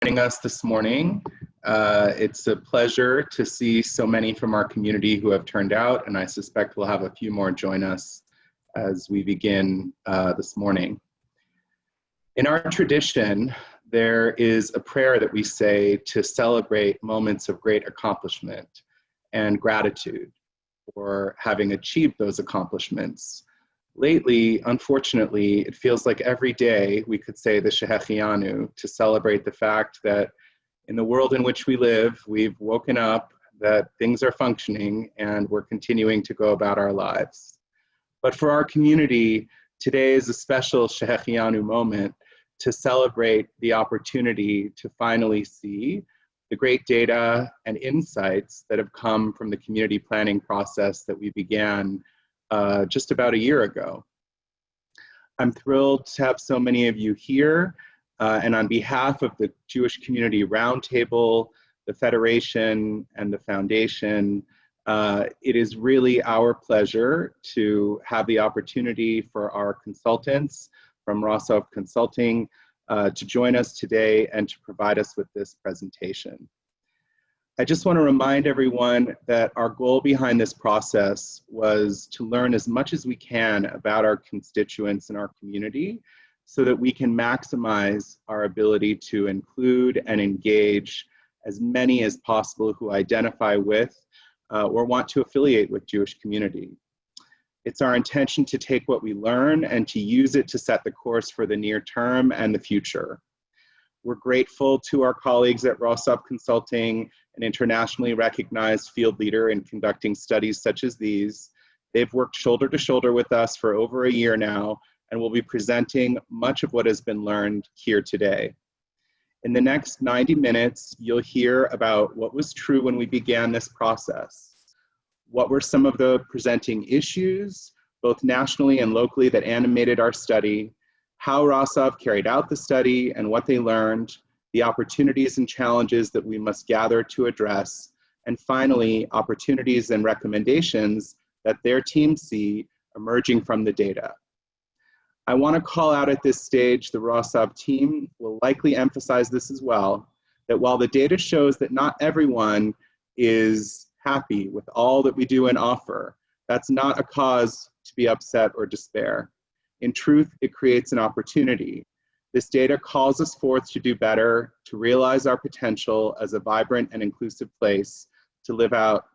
Joining us this morning. It's a pleasure to see so many from our community who have turned out, and I suspect we'll have a few more join us as we begin this morning. In our tradition, there is a prayer that we say to celebrate moments of great accomplishment and gratitude for having achieved those accomplishments. Lately, unfortunately, it feels like every day we could say the Shehechianu to celebrate the fact that in the world in which we live, we've woken up, that things are functioning, and we're continuing to go about our lives. But for our community, today is a special Shehechianu moment to celebrate the opportunity to finally see the great data and insights that have come from the community planning process that we began just about a year ago. I'm thrilled to have so many of you here, and on behalf of the Jewish Community Roundtable, the Federation, and the Foundation, it is really our pleasure to have the opportunity for our consultants from Rosov Consulting to join us today and to provide us with this presentation. I just want to remind everyone that our goal behind this process was to learn as much as we can about our constituents and our community so that we can maximize our ability to include and engage as many as possible who identify with or want to affiliate with Jewish community. It's our intention to take what we learn and to use it to set the course for the near term and the future. We're grateful to our colleagues at Rosov Consulting, an internationally recognized field leader in conducting studies such as these. They've worked shoulder to shoulder with us for over a year now and will be presenting much of what has been learned here today. In the next 90 minutes, you'll hear about what was true when we began this process. What were some of the presenting issues, both nationally and locally, that animated our study, how Rosov carried out the study and what they learned, the opportunities and challenges that we must gather to address, and finally, opportunities and recommendations that their teams see emerging from the data. I want to call out at this stage, the Rosov team will likely emphasize this as well, that while the data shows that not everyone is happy with all that we do and offer, that's not a cause to be upset or despair. In truth, it creates an opportunity. This data calls us forth to do better, to realize our potential as a vibrant and inclusive place, to live out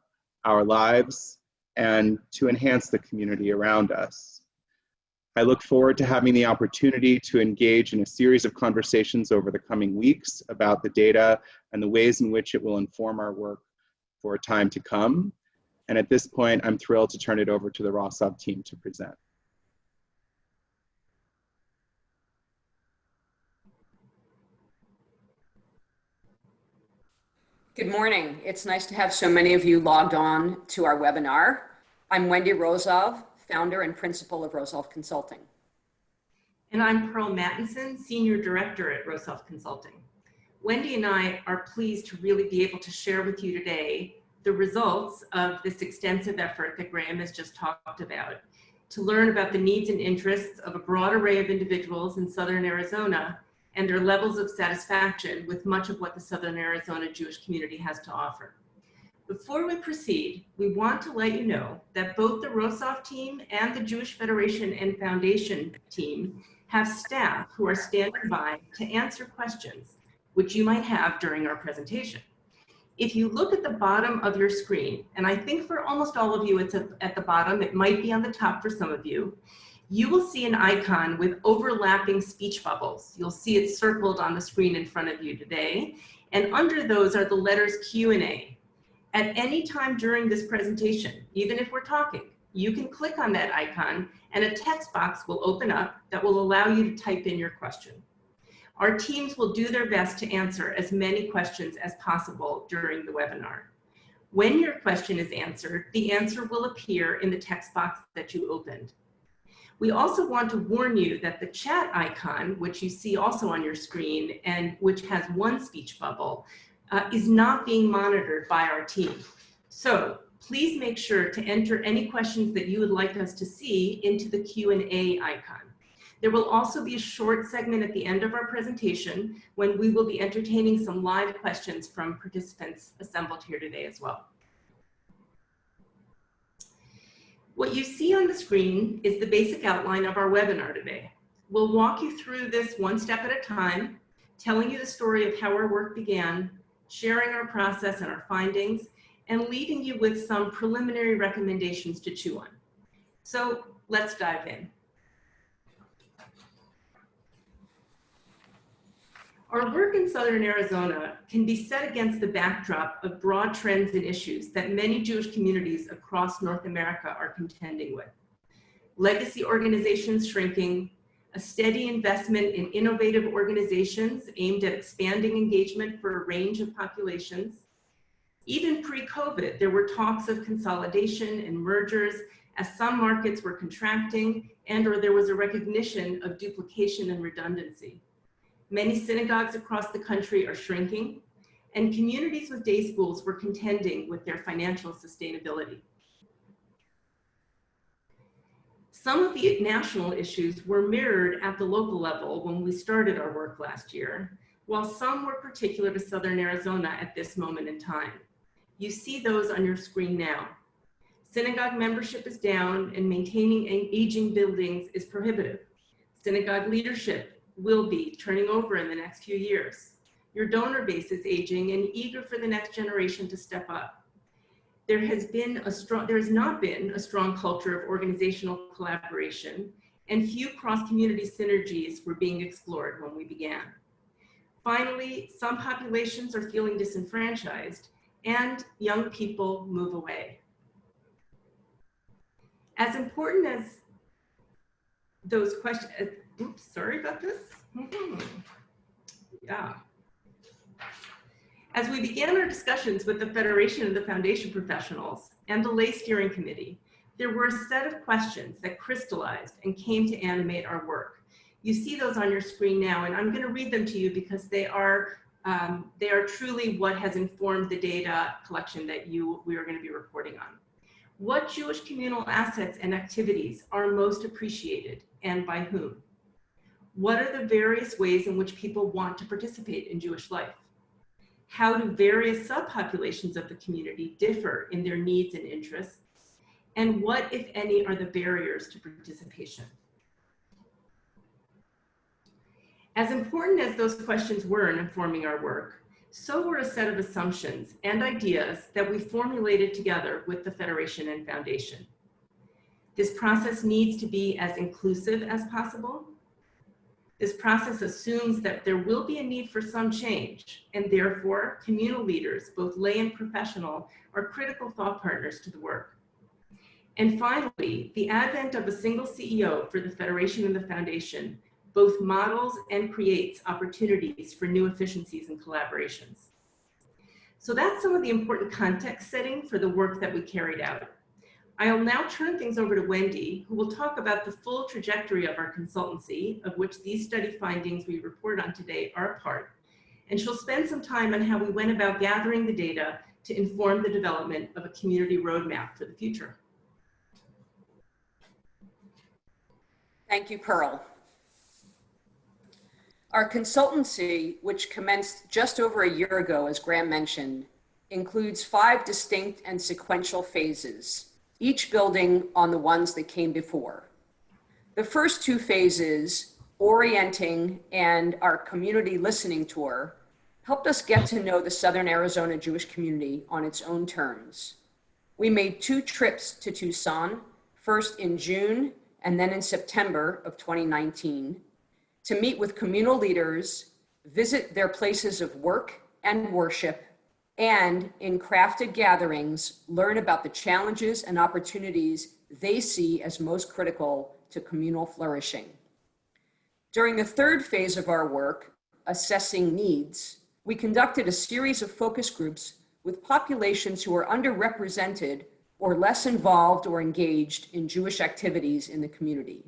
our lives, and to enhance the community around us. I look forward to having the opportunity to engage in a series of conversations over the coming weeks about the data and the ways in which it will inform our work for a time to come. And at this point, I'm thrilled to turn it over to the Rosov team to present. Good morning. It's nice to have so many of you logged on to our webinar. I'm Wendy Rosov, founder and principal of Rosov Consulting. And I'm Pearl Mattinson, Senior Director at Rosov Consulting. Wendy and I are pleased to really be able to share with you today the results of this extensive effort that Graham has just talked about, to learn about the needs and interests of a broad array of individuals in Southern Arizona and their levels of satisfaction with much of what the Southern Arizona Jewish community has to offer. Before we proceed, we want to let you know that both the Rosov team and the Jewish Federation and Foundation team have staff who are standing by to answer questions which you might have during our presentation. If you look at the bottom of your screen, and I think for almost all of you it's at the bottom, it might be on the top for some of you, you will see an icon with overlapping speech bubbles. You'll see it circled on the screen in front of you today. And under those are the letters Q and A. At any time during this presentation, even if we're talking, you can click on that icon and a text box will open up that will allow you to type in your question. Our teams will do their best to answer as many questions as possible during the webinar. When your question is answered, the answer will appear in the text box that you opened. We also want to warn you that the chat icon, which you see also on your screen and which has one speech bubble, is not being monitored by our team. So please make sure to enter any questions that you would like us to see into the Q&A icon. There will also be a short segment at the end of our presentation when we will be entertaining some live questions from participants assembled here today as well. What you see on the screen is the basic outline of our webinar today. We'll walk you through this one step at a time, telling you the story of how our work began, sharing our process and our findings, and leaving you with some preliminary recommendations to chew on. So let's dive in. Our work in Southern Arizona can be set against the backdrop of broad trends and issues that many Jewish communities across North America are contending with. Legacy organizations shrinking, a steady investment in innovative organizations aimed at expanding engagement for a range of populations. Even pre-COVID, there were talks of consolidation and mergers as some markets were contracting or there was a recognition of duplication and redundancy. Many synagogues across the country are shrinking, and communities with day schools were contending with their financial sustainability. Some of the national issues were mirrored at the local level when we started our work last year, while some were particular to Southern Arizona at this moment in time. You see those on your screen now. Synagogue membership is down and maintaining aging buildings is prohibitive. Synagogue leadership will be turning over in the next few years. Your donor base is aging and eager for the next generation to step up. There has not been a strong culture of organizational collaboration, and few cross-community synergies were being explored when we began. Finally, some populations are feeling disenfranchised, and young people move away. As important as those questions, oops, sorry about this. Yeah. As we began our discussions with the Federation of the Foundation Professionals and the Lay Steering Committee, there were a set of questions that crystallized and came to animate our work. You see those on your screen now, and I'm going to read them to you because they are truly what has informed the data collection that we are going to be reporting on. What Jewish communal assets and activities are most appreciated and by whom? What are the various ways in which people want to participate in Jewish life? How do various subpopulations of the community differ in their needs and interests? And what, if any, are the barriers to participation? As important as those questions were in informing our work, so were a set of assumptions and ideas that we formulated together with the Federation and Foundation. This process needs to be as inclusive as possible. This process assumes that there will be a need for some change, and therefore communal leaders, both lay and professional, are critical thought partners to the work. And finally, the advent of a single CEO for the Federation and the Foundation both models and creates opportunities for new efficiencies and collaborations. So that's some of the important context setting for the work that we carried out. I'll now turn things over to Wendy, who will talk about the full trajectory of our consultancy, of which these study findings we report on today are a part. And she'll spend some time on how we went about gathering the data to inform the development of a community roadmap for the future. Thank you, Pearl. Our consultancy, which commenced just over a year ago, as Graham mentioned, includes 5 distinct and sequential phases, each building on the ones that came before. The first 2 phases, orienting and our community listening tour, helped us get to know the Southern Arizona Jewish community on its own terms. We made 2 trips to Tucson, first in June and then in September of 2019, to meet with communal leaders, visit their places of work and worship, and in crafted gatherings, learn about the challenges and opportunities they see as most critical to communal flourishing. During the 3rd phase of our work, assessing needs, we conducted a series of focus groups with populations who are underrepresented or less involved or engaged in Jewish activities in the community.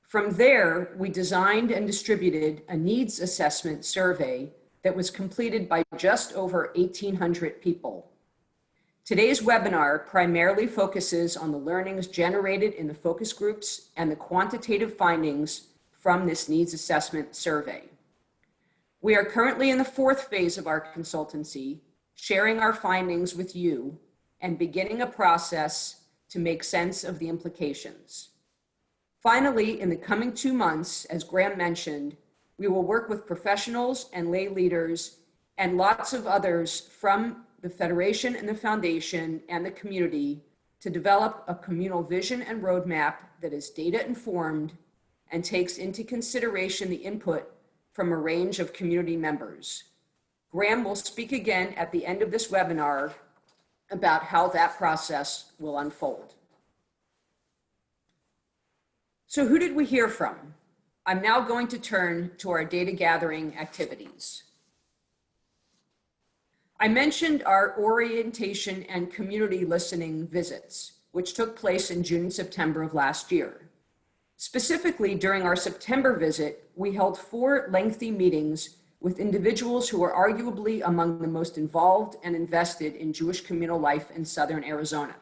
From there, we designed and distributed a needs assessment survey that was completed by just over 1,800 people. Today's webinar primarily focuses on the learnings generated in the focus groups and the quantitative findings from this needs assessment survey. We are currently in the fourth phase of our consultancy, sharing our findings with you and beginning a process to make sense of the implications. Finally, in the coming 2 months, as Graham mentioned, we will work with professionals and lay leaders and lots of others from the Federation and the Foundation and the community to develop a communal vision and roadmap that is data informed and takes into consideration the input from a range of community members. Graham will speak again at the end of this webinar about how that process will unfold. So who did we hear from? I'm now going to turn to our data gathering activities. I mentioned our orientation and community listening visits, which took place in June and September of last year. Specifically, during our September visit, we held 4 lengthy meetings with individuals who are arguably among the most involved and invested in Jewish communal life in Southern Arizona.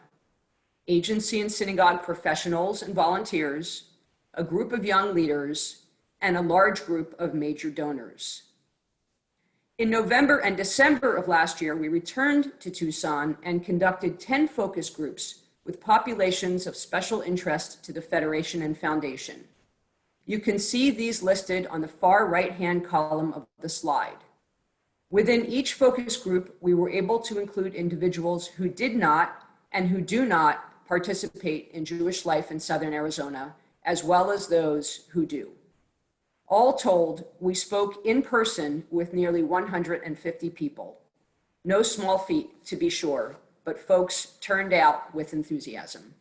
Agency and synagogue professionals and volunteers, a group of young leaders, and a large group of major donors. In November and December of last year, we returned to Tucson and conducted 10 focus groups with populations of special interest to the Federation and Foundation. You can see these listed on the far right-hand column of the slide. Within each focus group, we were able to include individuals who did not and who do not participate in Jewish life in Southern Arizona, as well as those who do. All told, we spoke in person with nearly 150 people. No small feat, to be sure, but folks turned out with enthusiasm.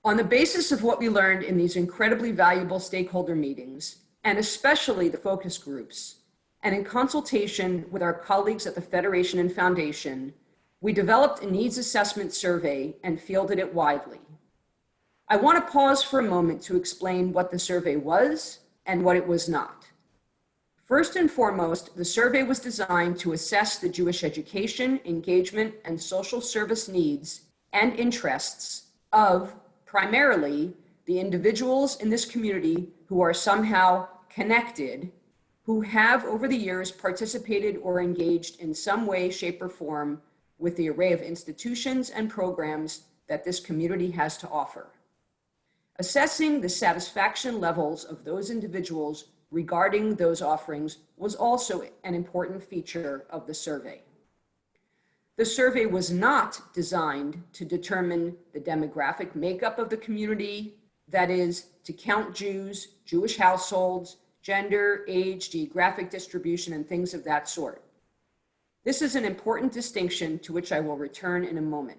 On the basis of what we learned in these incredibly valuable stakeholder meetings, and especially the focus groups, and in consultation with our colleagues at the Federation and Foundation, we developed a needs assessment survey and fielded it widely. I want to pause for a moment to explain what the survey was and what it was not. First and foremost, the survey was designed to assess the Jewish education, engagement, and social service needs and interests of primarily the individuals in this community who are somehow connected, who have over the years participated or engaged in some way, shape, or form with the array of institutions and programs that this community has to offer. Assessing the satisfaction levels of those individuals regarding those offerings was also an important feature of the survey. The survey was not designed to determine the demographic makeup of the community, that is, to count Jews, Jewish households, gender, age, geographic distribution, and things of that sort. This is an important distinction to which I will return in a moment.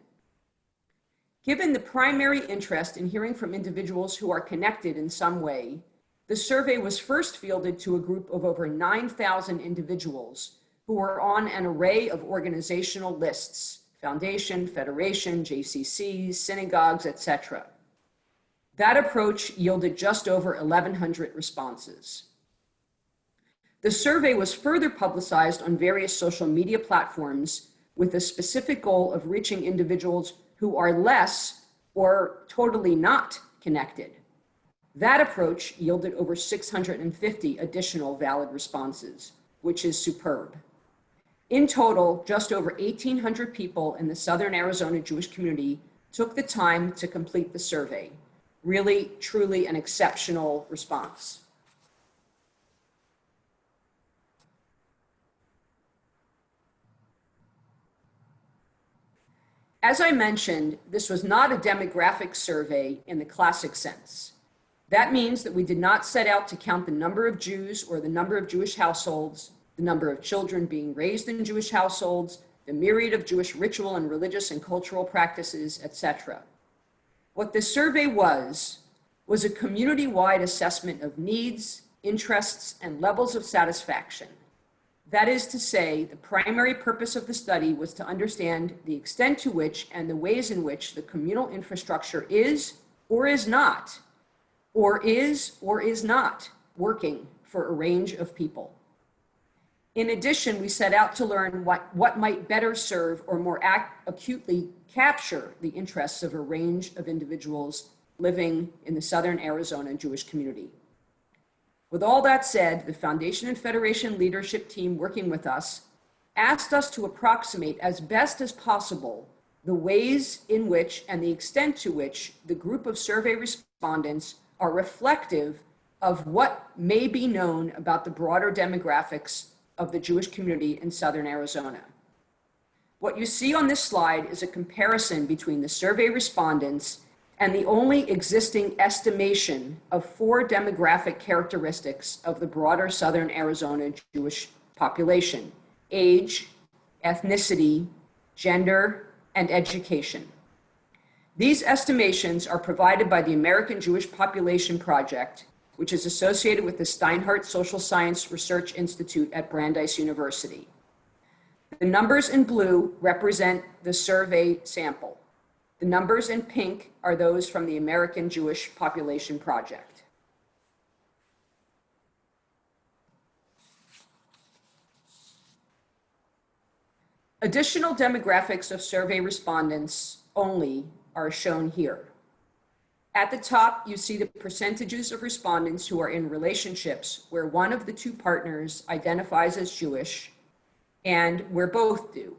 Given the primary interest in hearing from individuals who are connected in some way, the survey was first fielded to a group of over 9,000 individuals who were on an array of organizational lists, Foundation, Federation, JCCs, synagogues, etc. That approach yielded just over 1,100 responses. The survey was further publicized on various social media platforms with the specific goal of reaching individuals who are less or totally not connected. That approach yielded over 650 additional valid responses, which is superb. In total, just over 1,800 people in the Southern Arizona Jewish community took the time to complete the survey. Really, truly an exceptional response. As I mentioned, this was not a demographic survey in the classic sense. That means that we did not set out to count the number of Jews or the number of Jewish households, the number of children being raised in Jewish households, the myriad of Jewish ritual and religious and cultural practices, etc. What this survey was a community-wide assessment of needs, interests, and levels of satisfaction. That is to say, the primary purpose of the study was to understand the extent to which and the ways in which the communal infrastructure is or is not working for a range of people. In addition, we set out to learn what might better serve or more acutely capture the interests of a range of individuals living in the Southern Arizona Jewish community. With all that said, the Foundation and Federation leadership team working with us asked us to approximate as best as possible the ways in which and the extent to which the group of survey respondents are reflective of what may be known about the broader demographics of the Jewish community in Southern Arizona. What you see on this slide is a comparison between the survey respondents and the only existing estimation of 4 demographic characteristics of the broader Southern Arizona Jewish population: age, ethnicity, gender, and education. These estimations are provided by the American Jewish Population Project, which is associated with the Steinhardt Social Science Research Institute at Brandeis University. The numbers in blue represent the survey sample. The numbers in pink are those from the American Jewish Population Project. Additional demographics of survey respondents only are shown here. At the top, you see the percentages of respondents who are in relationships where one of the 2 partners identifies as Jewish and where both do.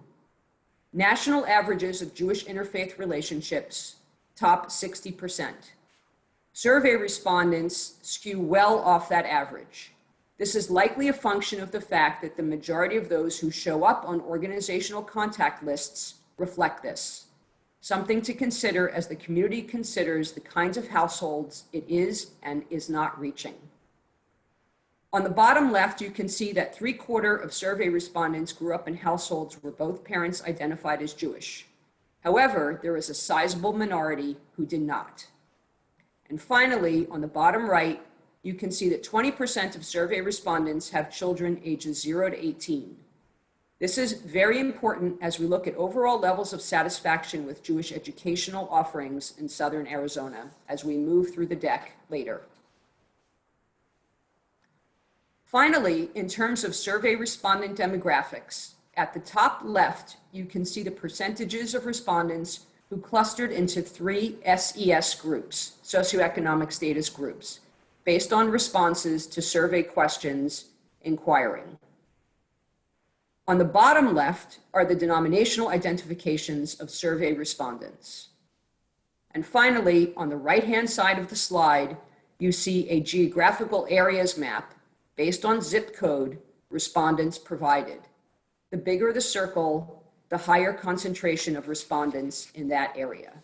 National averages of Jewish interfaith relationships top 60%. Survey respondents skew well off that average. This is likely a function of the fact that the majority of those who show up on organizational contact lists reflect this, something to consider as the community considers the kinds of households it is and is not reaching. On the bottom left, you can see that 3/4 of survey respondents grew up in households where both parents identified as Jewish. However, there is a sizable minority who did not. And finally, on the bottom right, you can see that 20% of survey respondents have children ages 0 to 18. This is very important as we look at overall levels of satisfaction with Jewish educational offerings in Southern Arizona as we move through the deck later. Finally, in terms of survey respondent demographics, at the top left, you can see the percentages of respondents who clustered into 3 SES groups, socioeconomic status groups, based on responses to survey questions inquiring. On the bottom left are the denominational identifications of survey respondents. And finally, on the right-hand side of the slide, you see a geographical areas map based on zip code respondents provided. The bigger the circle, the higher concentration of respondents in that area.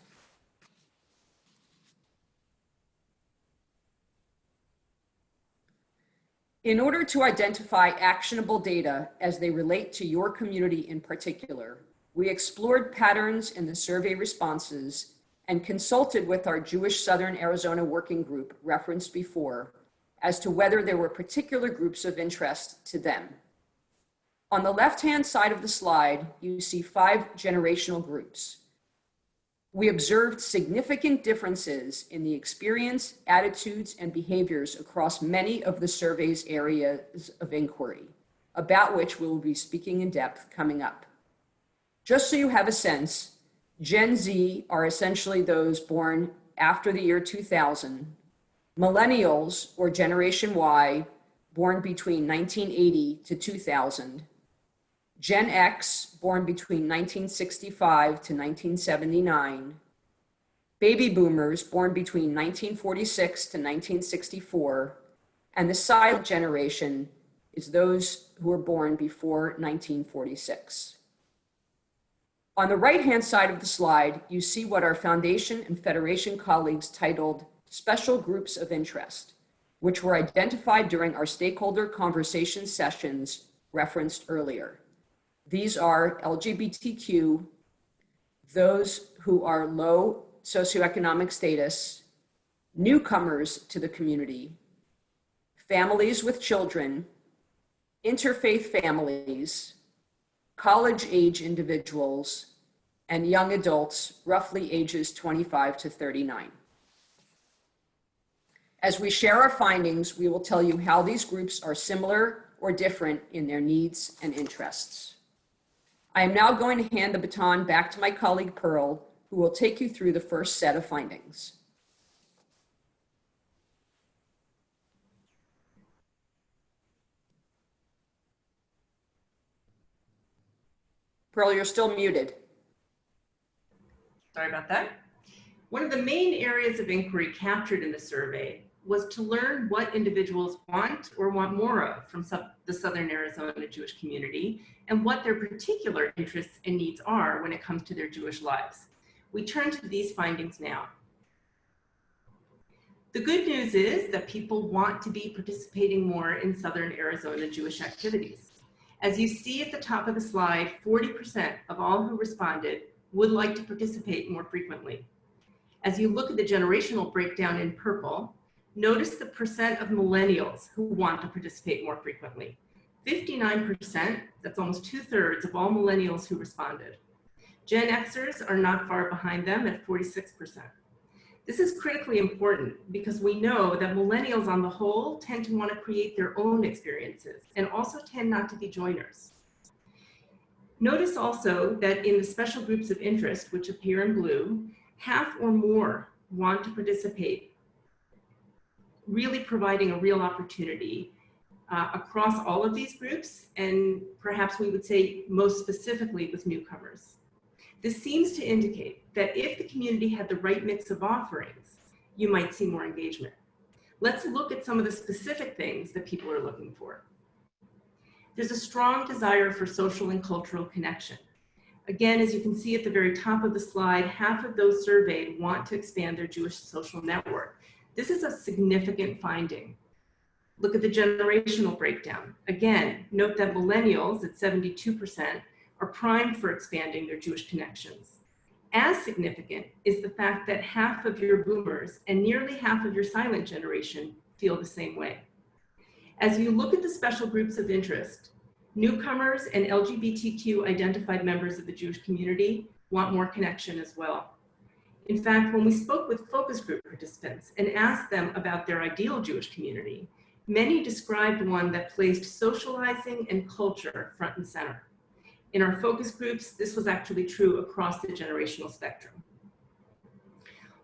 In order to identify actionable data as they relate to your community in particular, we explored patterns in the survey responses and consulted with our Jewish Southern Arizona Working Group referenced before as to whether there were particular groups of interest to them. On the left-hand side of the slide, you see 5 generational groups. We observed significant differences in the experience, attitudes, and behaviors across many of the survey's areas of inquiry, about which we will be speaking in depth coming up. Just so you have a sense, Gen Z are essentially those born after the year 2000, Millennials, or Generation Y, born between 1980 to 2000, Gen X, born between 1965 to 1979, Baby Boomers, born between 1946 to 1964, and the silent generation is those who were born before 1946. On the right-hand side of the slide, you see what our Foundation and Federation colleagues titled Special Groups of Interest, which were identified during our stakeholder conversation sessions referenced earlier. These are LGBTQ, those who are low socioeconomic status, newcomers to the community, families with children, interfaith families, college-age individuals, and young adults, roughly ages 25 to 39. As we share our findings, we will tell you how these groups are similar or different in their needs and interests. I am now going to hand the baton back to my colleague Pearl, who will take you through the first set of findings. Pearl, you're still muted. Sorry about that. One of the main areas of inquiry captured in the survey was to learn what individuals want or want more of from the Southern Arizona Jewish community and what their particular interests and needs are when it comes to their Jewish lives. We turn to these findings now. The good news is that people want to be participating more in Southern Arizona Jewish activities. As you see at the top of the slide, 40% of all who responded would like to participate more frequently. As you look at the generational breakdown in purple, notice the percent of millennials who want to participate more frequently. 59%, that's almost 2/3 of all millennials who responded. Gen Xers are not far behind them at 46%. This is critically important because we know that millennials on the whole tend to want to create their own experiences and also tend not to be joiners. Notice also that in the special groups of interest, which appear in blue, half or more want to participate, really providing a real opportunity across all of these groups, and perhaps we would say most specifically with newcomers. This seems to indicate that if the community had the right mix of offerings, you might see more engagement. Let's look at some of the specific things that people are looking for. There's a strong desire for social and cultural connection. Again, as you can see at the very top of the slide, half of those surveyed want to expand their Jewish social network. This is a significant finding. Look at the generational breakdown. Again, note that millennials at 72% are primed for expanding their Jewish connections. As significant is the fact that half of your boomers and nearly half of your silent generation feel the same way. As you look at the special groups of interest, newcomers and LGBTQ identified members of the Jewish community want more connection as well. In fact, when we spoke with focus group participants and asked them about their ideal Jewish community, many described one that placed socializing and culture front and center. In our focus groups, this was actually true across the generational spectrum.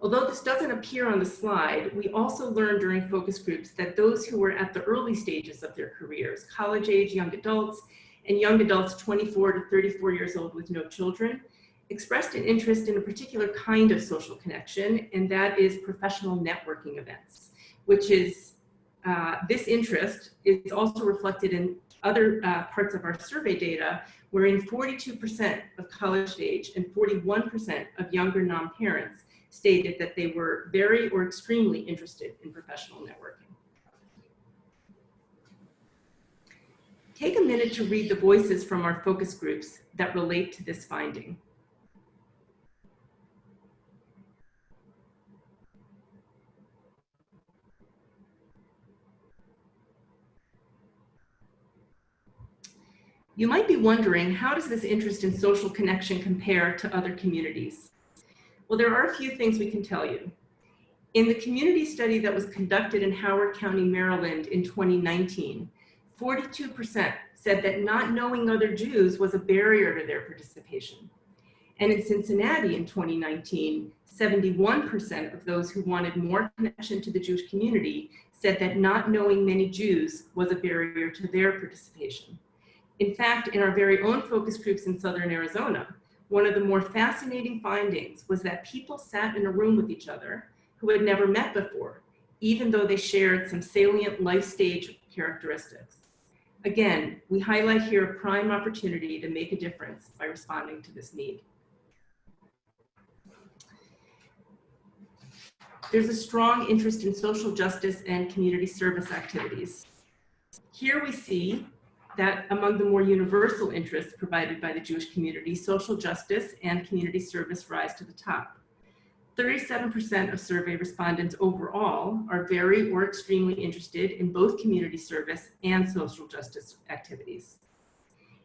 Although this doesn't appear on the slide, we also learned during focus groups that those who were at the early stages of their careers, college age young adults, and young adults 24 to 34 years old with no children, expressed an interest in a particular kind of social connection, and that is professional networking events, which is, this interest is also reflected in other parts of our survey data, wherein 42% of college age and 41% of younger non-parents stated that they were very or extremely interested in professional networking. Take a minute to read the voices from our focus groups that relate to this finding. You might be wondering, how does this interest in social connection compare to other communities? Well, there are a few things we can tell you. In the community study that was conducted in Howard County, Maryland in 2019, 42% said that not knowing other Jews was a barrier to their participation. And in Cincinnati in 2019, 71% of those who wanted more connection to the Jewish community said that not knowing many Jews was a barrier to their participation. In fact, in our very own focus groups in Southern Arizona, one of the more fascinating findings was that people sat in a room with each other who had never met before, even though they shared some salient life stage characteristics. Again, we highlight here a prime opportunity to make a difference by responding to this need. There's a strong interest in social justice and community service activities. Here we see that among the more universal interests provided by the Jewish community, social justice and community service rise to the top. 37% of survey respondents overall are very or extremely interested in both community service and social justice activities.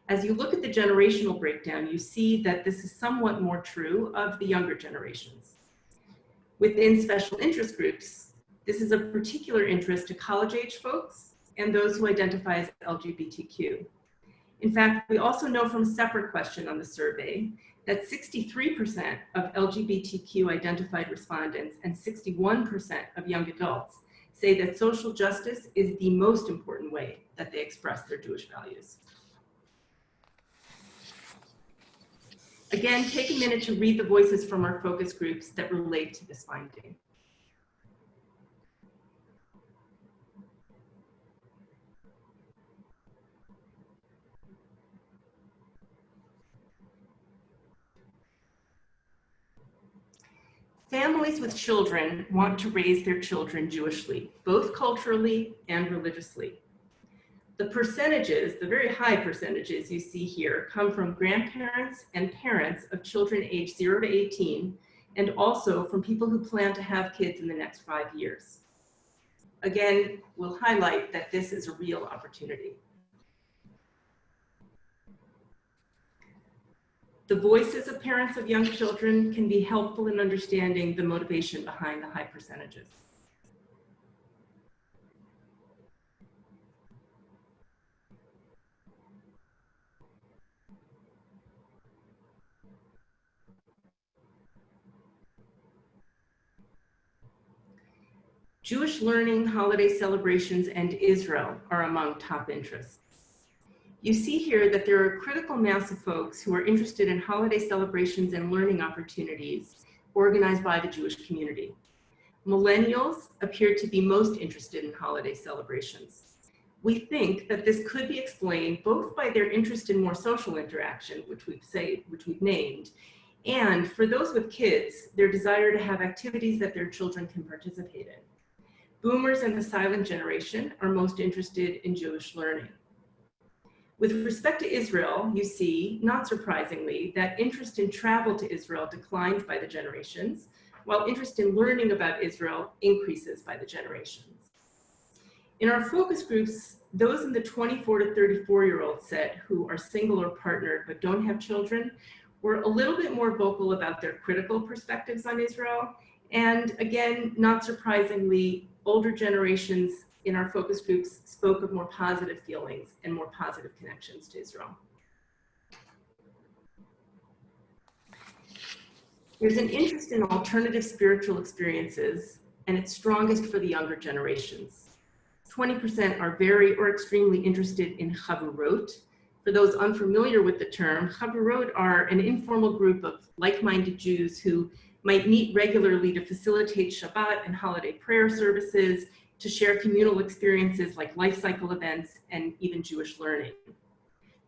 As you look at the generational breakdown, you see that this is somewhat more true of the younger generations. Within special interest groups, this is of particular interest to college-age folks and those who identify as LGBTQ. In fact, we also know from a separate question on the survey that 63% of LGBTQ identified respondents and 61% of young adults say that social justice is the most important way that they express their Jewish values. Again, take a minute to read the voices from our focus groups that relate to this finding. Families with children want to raise their children Jewishly, both culturally and religiously. The percentages, the very high percentages you see here, come from grandparents and parents of children aged 0 to 18, and also from people who plan to have kids in the next 5 years. Again, we'll highlight that this is a real opportunity. The voices of parents of young children can be helpful in understanding the motivation behind the high percentages. Jewish learning, holiday celebrations, and Israel are among top interests. You see here that there are a critical mass of folks who are interested in holiday celebrations and learning opportunities organized by the Jewish community. Millennials appear to be most interested in holiday celebrations. We think that this could be explained both by their interest in more social interaction, which we've named, and for those with kids, their desire to have activities that their children can participate in. Boomers and the silent generation are most interested in Jewish learning. With respect to Israel, you see, not surprisingly, that interest in travel to Israel declines by the generations, while interest in learning about Israel increases by the generations. In our focus groups, those in the 24 to 34-year-old set who are single or partnered but don't have children were a little bit more vocal about their critical perspectives on Israel. And again, not surprisingly, older generations in our focus groups spoke of more positive feelings and more positive connections to Israel. There's an interest in alternative spiritual experiences, and it's strongest for the younger generations. 20% are very or extremely interested in chavurot. For those unfamiliar with the term, chavurot are an informal group of like-minded Jews who might meet regularly to facilitate Shabbat and holiday prayer services, to share communal experiences like life cycle events and even Jewish learning.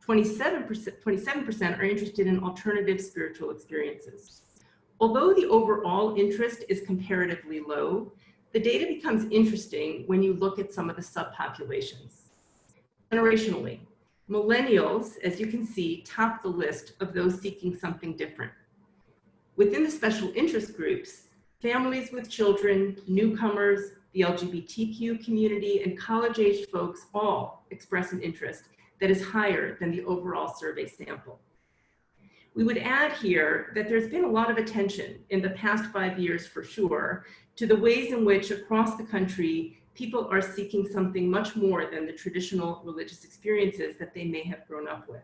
27% are interested in alternative spiritual experiences. Although the overall interest is comparatively low, the data becomes interesting when you look at some of the subpopulations. Generationally, millennials, as you can see, top the list of those seeking something different. Within the special interest groups, families with children, newcomers, the LGBTQ community, and college-aged folks all express an interest that is higher than the overall survey sample. We would add here that there's been a lot of attention in the past 5 years for sure to the ways in which across the country people are seeking something much more than the traditional religious experiences that they may have grown up with.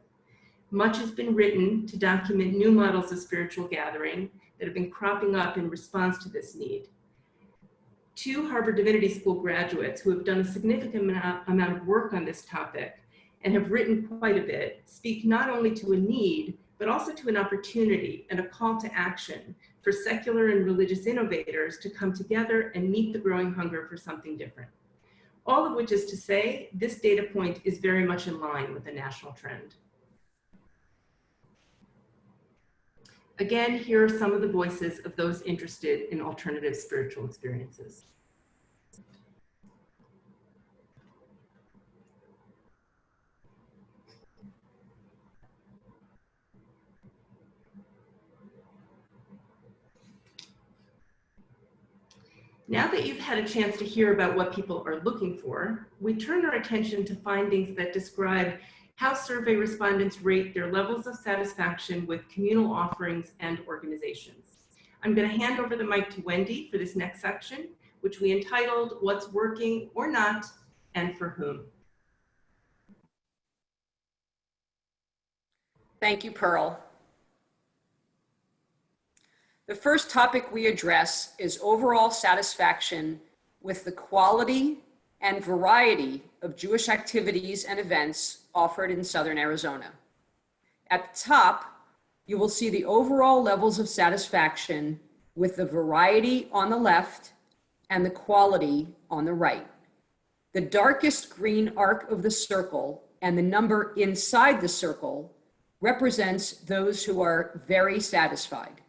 Much has been written to document new models of spiritual gathering that have been cropping up in response to this need. 2 Harvard Divinity School graduates who have done a significant amount of work on this topic and have written quite a bit speak not only to a need, but also to an opportunity and a call to action for secular and religious innovators to come together and meet the growing hunger for something different. All of which is to say, this data point is very much in line with the national trend. Again, here are some of the voices of those interested in alternative spiritual experiences. Now that you've had a chance to hear about what people are looking for, we turn our attention to findings that describe how survey respondents rate their levels of satisfaction with communal offerings and organizations. I'm going to hand over the mic to Wendy for this next section, which we entitled What's Working or Not and for Whom. Thank you, Pearl. The first topic we address is overall satisfaction with the quality and variety of Jewish activities and events offered in Southern Arizona. At the top, you will see the overall levels of satisfaction with the variety on the left and the quality on the right. The darkest green arc of the circle and the number inside the circle represents those who are very satisfied.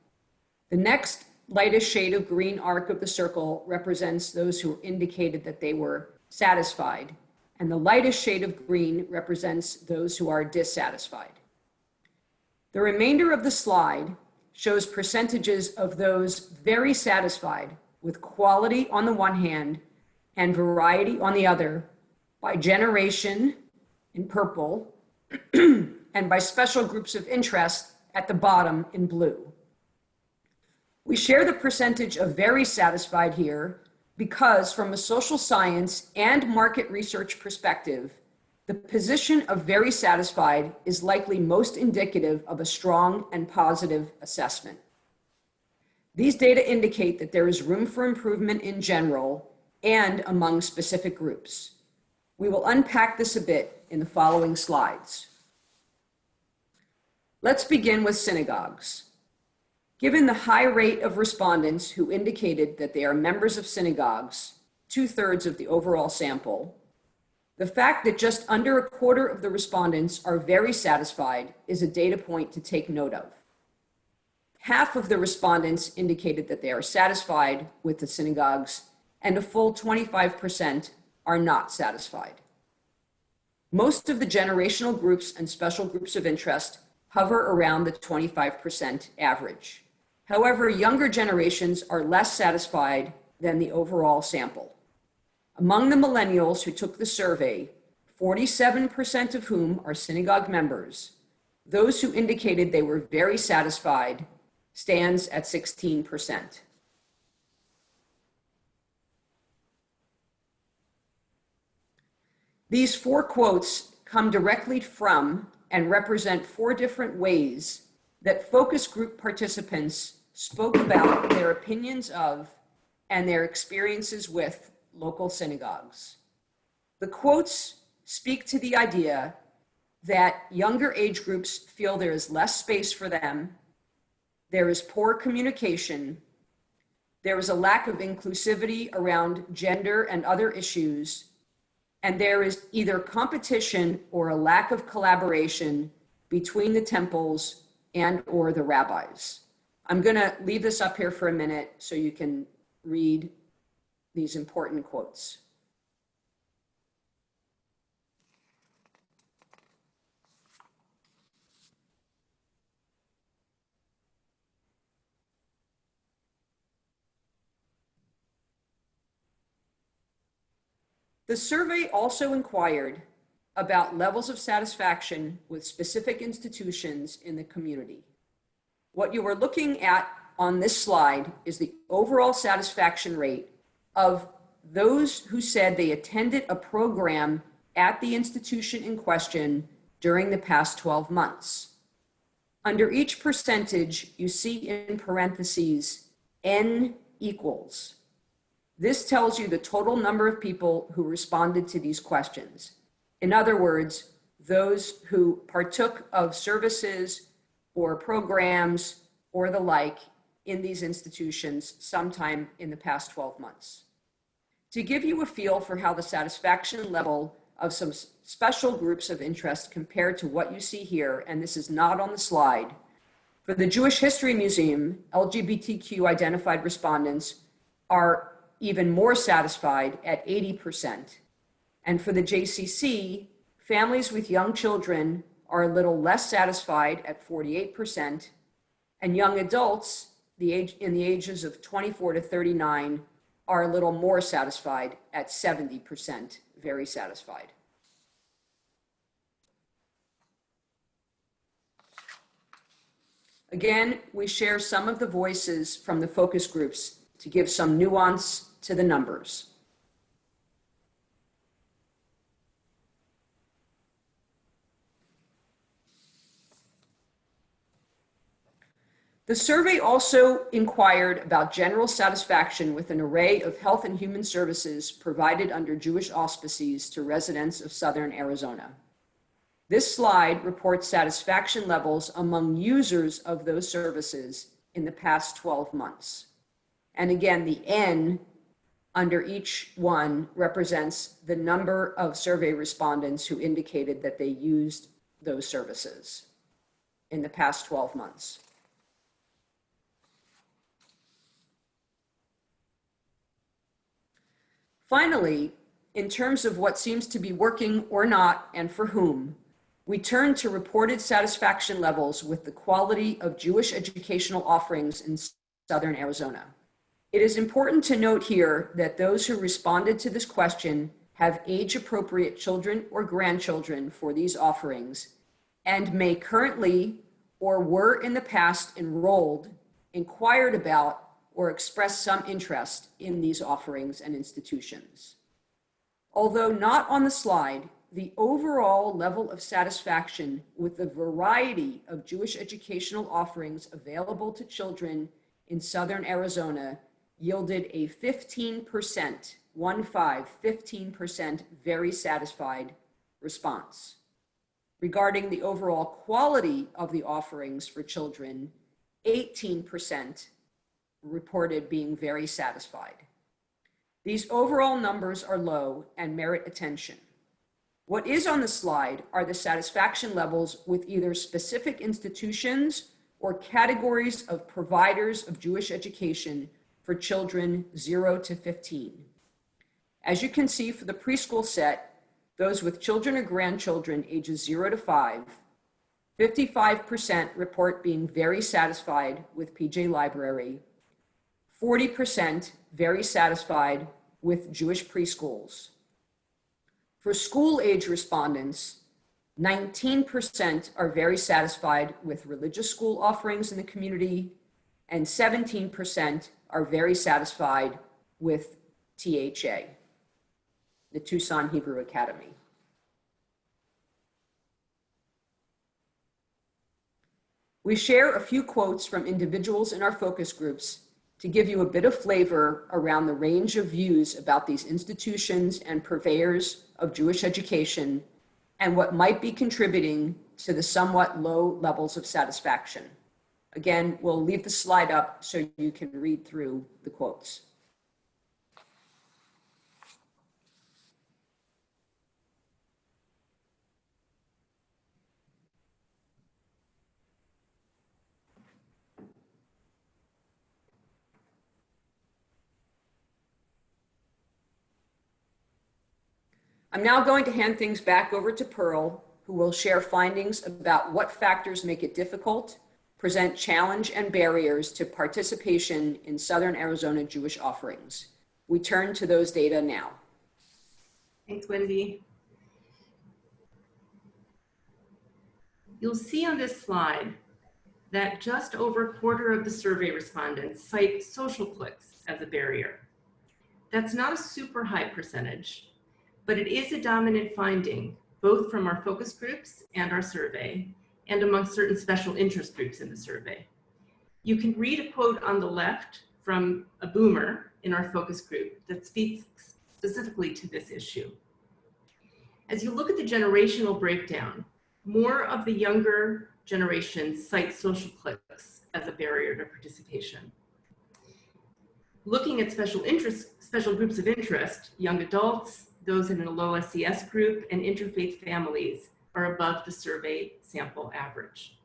The next lightest shade of green arc of the circle represents those who indicated that they were satisfied, and the lightest shade of green represents those who are dissatisfied. The remainder of the slide shows percentages of those very satisfied with quality on the one hand and variety on the other by generation in purple and by special groups of interest at the bottom in blue. We share the percentage of very satisfied here because from a social science and market research perspective, the position of very satisfied is likely most indicative of a strong and positive assessment. These data indicate that there is room for improvement in general and among specific groups. We will unpack this a bit in the following slides. Let's begin with synagogues. Given the high rate of respondents who indicated that they are members of synagogues, 2/3 of the overall sample, the fact that just under a quarter of the respondents are very satisfied is a data point to take note of. Half of the respondents indicated that they are satisfied with the synagogues, and a full 25% are not satisfied. Most of the generational groups and special groups of interest hover around the 25% average. However, younger generations are less satisfied than the overall sample. Among the millennials who took the survey, 47% of whom are synagogue members, those who indicated they were very satisfied stands at 16%. These 4 quotes come directly from and represent 4 different ways that focus group participants spoke about their opinions of and their experiences with local synagogues. The quotes speak to the idea that younger age groups feel there is less space for them, there is poor communication, there is a lack of inclusivity around gender and other issues, and there is either competition or a lack of collaboration between the temples and or the rabbis. I'm going to leave this up here for a minute so you can read these important quotes. The survey also inquired about levels of satisfaction with specific institutions in the community. What you are looking at on this slide is the overall satisfaction rate of those who said they attended a program at the institution in question during the past 12 months. Under each percentage, you see in parentheses, N equals. This tells you the total number of people who responded to these questions. In other words, those who partook of services or programs or the like in these institutions sometime in the past 12 months. To give you a feel for how the satisfaction level of some special groups of interest compared to what you see here, and this is not on the slide, for the Jewish History Museum, LGBTQ identified respondents are even more satisfied at 80%. And for the JCC, families with young children are a little less satisfied at 48%, and young adults in the ages of 24 to 39 are a little more satisfied at 70%, very satisfied. Again, we share some of the voices from the focus groups to give some nuance to the numbers. The survey also inquired about general satisfaction with an array of health and human services provided under Jewish auspices to residents of Southern Arizona. This slide reports satisfaction levels among users of those services in the past 12 months. And again, the N under each one represents the number of survey respondents who indicated that they used those services in the past 12 months. Finally, in terms of what seems to be working or not and for whom, we turn to reported satisfaction levels with the quality of Jewish educational offerings in Southern Arizona. It is important to note here that those who responded to this question have age-appropriate children or grandchildren for these offerings and may currently or were in the past enrolled, inquired about, or expressed some interest in these offerings and institutions. Although not on the slide, the overall level of satisfaction with the variety of Jewish educational offerings available to children in Southern Arizona yielded a 15%, 15% very satisfied response. Regarding the overall quality of the offerings for children, 18% reported being very satisfied. These overall numbers are low and merit attention. What is on the slide are the satisfaction levels with either specific institutions or categories of providers of Jewish education for children 0 to 15. As you can see for the preschool set, those with children or grandchildren ages 0 to 5, 55% report being very satisfied with PJ Library, 40% very satisfied with Jewish preschools. For school-age respondents, 19% are very satisfied with religious school offerings in the community, and 17% are very satisfied with THA, the Tucson Hebrew Academy. We share a few quotes from individuals in our focus groups to give you a bit of flavor around the range of views about these institutions and purveyors of Jewish education and what might be contributing to the somewhat low levels of satisfaction. Again, we'll leave the slide up so you can read through the quotes. I'm now going to hand things back over to Pearl, who will share findings about what factors make it difficult, present challenge and barriers to participation in Southern Arizona Jewish offerings. We turn to those data now. Thanks, Wendy. You'll see on this slide that just over a quarter of the survey respondents cite social cliques as a barrier. That's not a super high percentage, but it is a dominant finding, both from our focus groups and our survey, and among certain special interest groups in the survey. You can read a quote on the left from a boomer in our focus group that speaks specifically to this issue. As you look at the generational breakdown, more of the younger generations cite social cliques as a barrier to participation. Looking at special groups of interest, young adults, those in a low SES group, and interfaith families are above the survey sample average.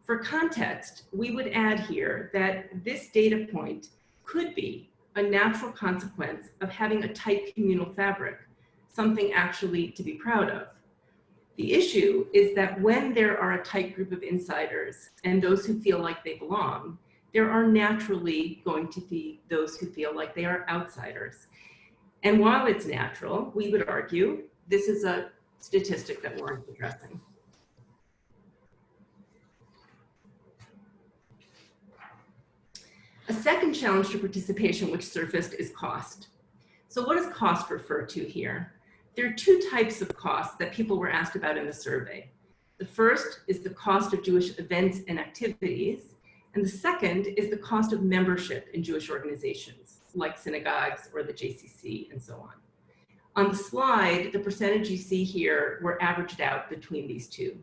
For context, we would add here that this data point could be a natural consequence of having a tight communal fabric, something actually to be proud of. The issue is that when there are a tight group of insiders and those who feel like they belong, there are naturally going to be those who feel like they are outsiders. And while it's natural, we would argue this is a statistic that warrants addressing. A second challenge to participation which surfaced is cost. So what does cost refer to here? There are two types of costs that people were asked about in the survey. The first is the cost of Jewish events and activities, And the second is the cost of membership in Jewish organizations like synagogues or the JCC and so on. On the slide, the percentage you see here were averaged out between these two.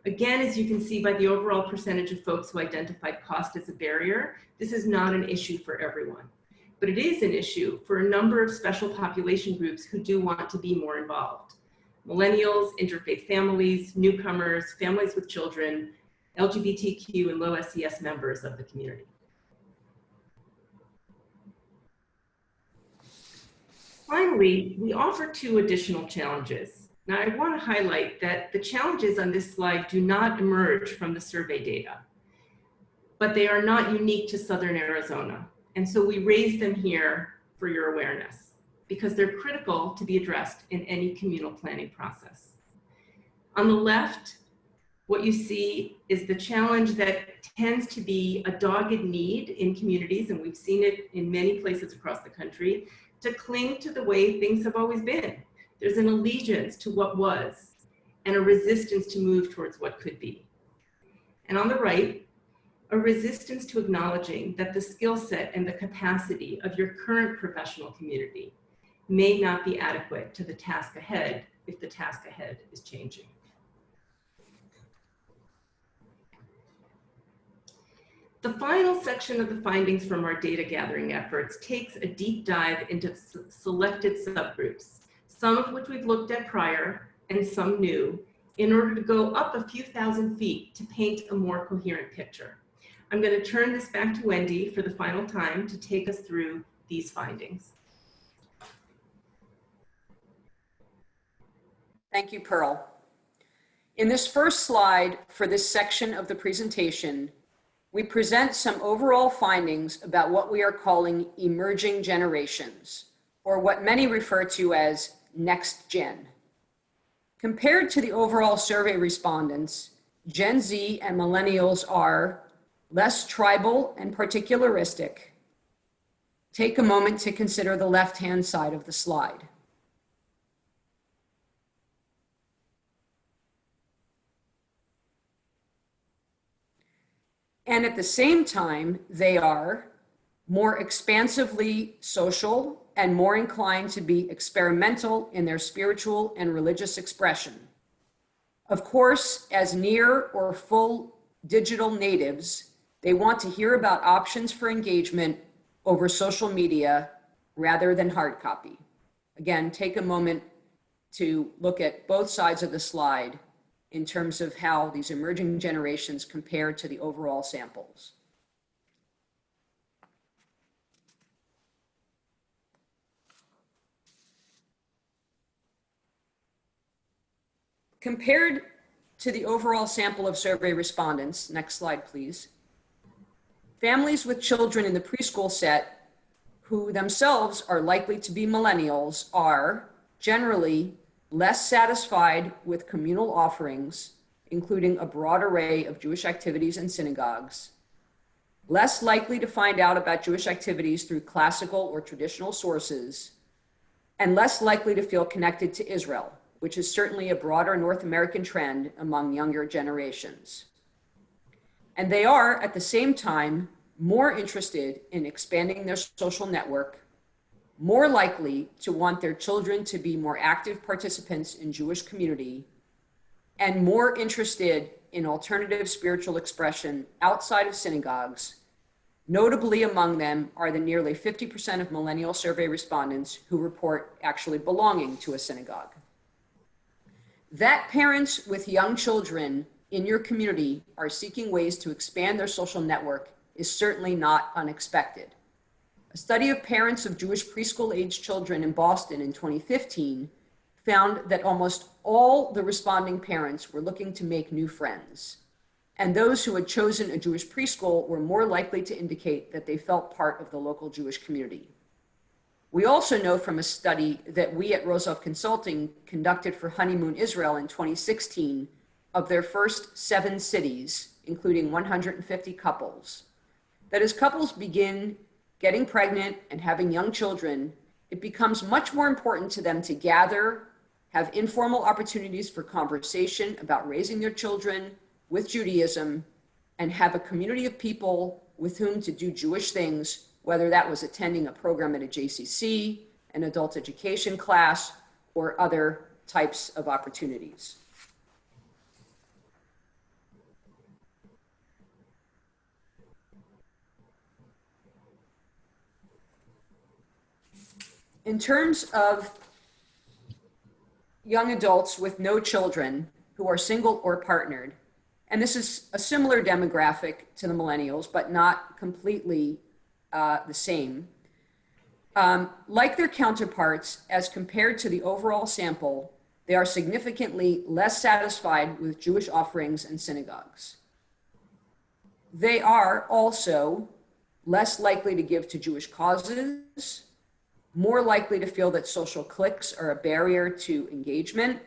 Again, as you can see by the overall percentage of folks who identified cost as a barrier, this is not an issue for everyone. But it is an issue for a number of special population groups who do want to be more involved. Millennials, interfaith families, newcomers, families with children, LGBTQ and low SES members of the community. Finally, we offer two additional challenges. Now, I want to highlight that the challenges on this slide do not emerge from the survey data, but they are not unique to Southern Arizona. And so we raise them here for your awareness because they're critical to be addressed in any communal planning process. On the left, what you see is the challenge that tends to be a dogged need in communities, and we've seen it in many places across the country, to cling to the way things have always been. There's an allegiance to what was and a resistance to move towards what could be. And on the right, a resistance to acknowledging that the skill set and the capacity of your current professional community may not be adequate to the task ahead if the task ahead is changing. The final section of the findings from our data gathering efforts takes a deep dive into selected subgroups, some of which we've looked at prior and some new, in order to go up a few thousand feet to paint a more coherent picture. I'm going to turn this back to Wendy for the final time to take us through these findings. Thank you, Pearl. In this first slide for this section of the presentation, we present some overall findings about what we are calling emerging generations, or what many refer to as next gen. Compared to the overall survey respondents, Gen Z and millennials are less tribal and particularistic. Take a moment to consider the left-hand side of the slide. And at the same time, they are more expansively social and more inclined to be experimental in their spiritual and religious expression. Of course, as near or full digital natives, they want to hear about options for engagement over social media rather than hard copy. Again, take a moment to look at both sides of the slide in terms of how these emerging generations compare to the overall samples. Compared to the overall sample of survey respondents, next slide please, families with children in the preschool set who themselves are likely to be millennials are generally less satisfied with communal offerings, including a broad array of Jewish activities and synagogues, less likely to find out about Jewish activities through classical or traditional sources, and less likely to feel connected to Israel, which is certainly a broader North American trend among younger generations. And they are, at the same time, more interested in expanding their social network, more likely to want their children to be more active participants in Jewish community, and more interested in alternative spiritual expression outside of synagogues. Notably among them are the nearly 50% of millennial survey respondents who report actually belonging to a synagogue. That parents with young children in your community are seeking ways to expand their social network is certainly not unexpected. A study of parents of Jewish preschool-age children in Boston in 2015 found that almost all the responding parents were looking to make new friends. And those who had chosen a Jewish preschool were more likely to indicate that they felt part of the local Jewish community. We also know from a study that we at Rosov Consulting conducted for Honeymoon Israel in 2016 of their first 7 cities, including 150 couples, that as couples begin getting pregnant and having young children, it becomes much more important to them to gather, have informal opportunities for conversation about raising their children with Judaism, and have a community of people with whom to do Jewish things, whether that was attending a program at a JCC, an adult education class, or other types of opportunities. In terms of young adults with no children who are single or partnered, and this is a similar demographic to the millennials, but not completely the same. Like their counterparts, as compared to the overall sample, they are significantly less satisfied with Jewish offerings and synagogues. They are also less likely to give to Jewish causes, more likely to feel that social cliques are a barrier to engagement,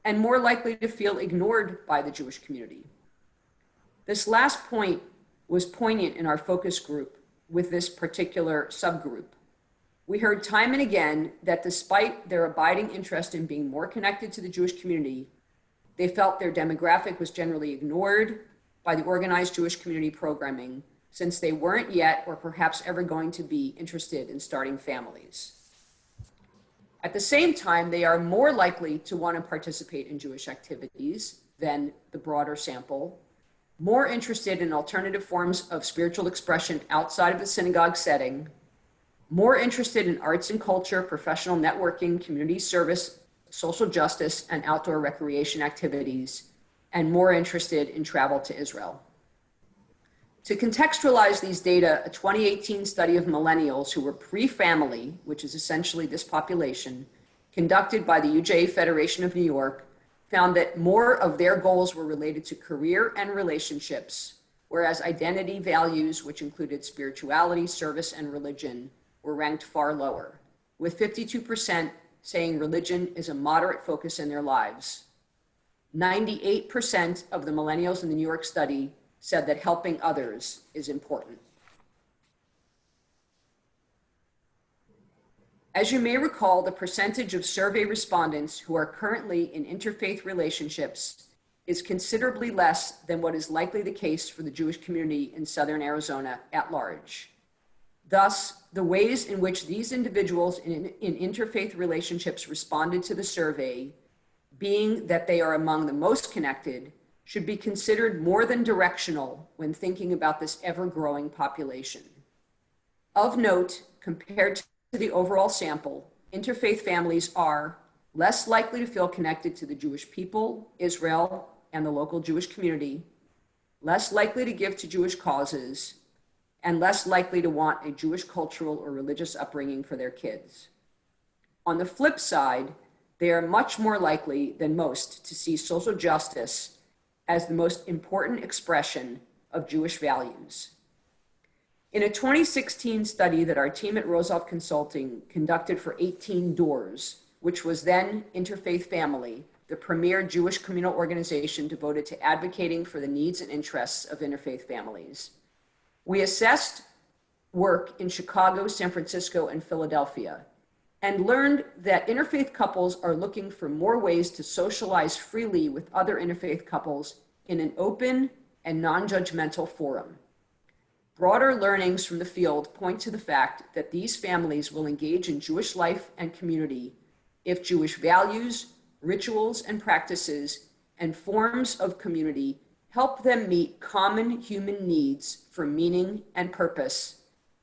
and more likely to feel ignored by the Jewish community. This last point was poignant in our focus group with this particular subgroup. We heard time and again that despite their abiding interest in being more connected to the Jewish community, they felt their demographic was generally ignored by the organized Jewish community programming, since they weren't yet or perhaps ever going to be interested in starting families. At the same time, they are more likely to want to participate in Jewish activities than the broader sample, more interested in alternative forms of spiritual expression outside of the synagogue setting, more interested in arts and culture, professional networking, community service, social justice, and outdoor recreation activities, and more interested in travel to Israel. To contextualize these data, a 2018 study of millennials who were pre-family, which is essentially this population, conducted by the UJA Federation of New York, found that more of their goals were related to career and relationships, whereas identity values, which included spirituality, service, and religion, were ranked far lower, with 52% saying religion is a moderate focus in their lives. 98% of the millennials in the New York study said that helping others is important. As you may recall, the percentage of survey respondents who are currently in interfaith relationships is considerably less than what is likely the case for the Jewish community in Southern Arizona at large. Thus, the ways in which these individuals in interfaith relationships responded to the survey, being that they are among the most connected, should be considered more than directional when thinking about this ever-growing population. Of note, compared to the overall sample, interfaith families are less likely to feel connected to the Jewish people, Israel, and the local Jewish community, less likely to give to Jewish causes, and less likely to want a Jewish cultural or religious upbringing for their kids. On the flip side, they are much more likely than most to see social justice as the most important expression of Jewish values. In a 2016 study that our team at Rosov Consulting conducted for 18 Doors, which was then Interfaith Family, the premier Jewish communal organization devoted to advocating for the needs and interests of interfaith families, we assessed work in Chicago, San Francisco, and Philadelphia, and learned that interfaith couples are looking for more ways to socialize freely with other interfaith couples in an open and non-judgmental forum. Broader learnings from the field point to the fact that these families will engage in Jewish life and community if Jewish values, rituals, and practices and forms of community help them meet common human needs for meaning and purpose,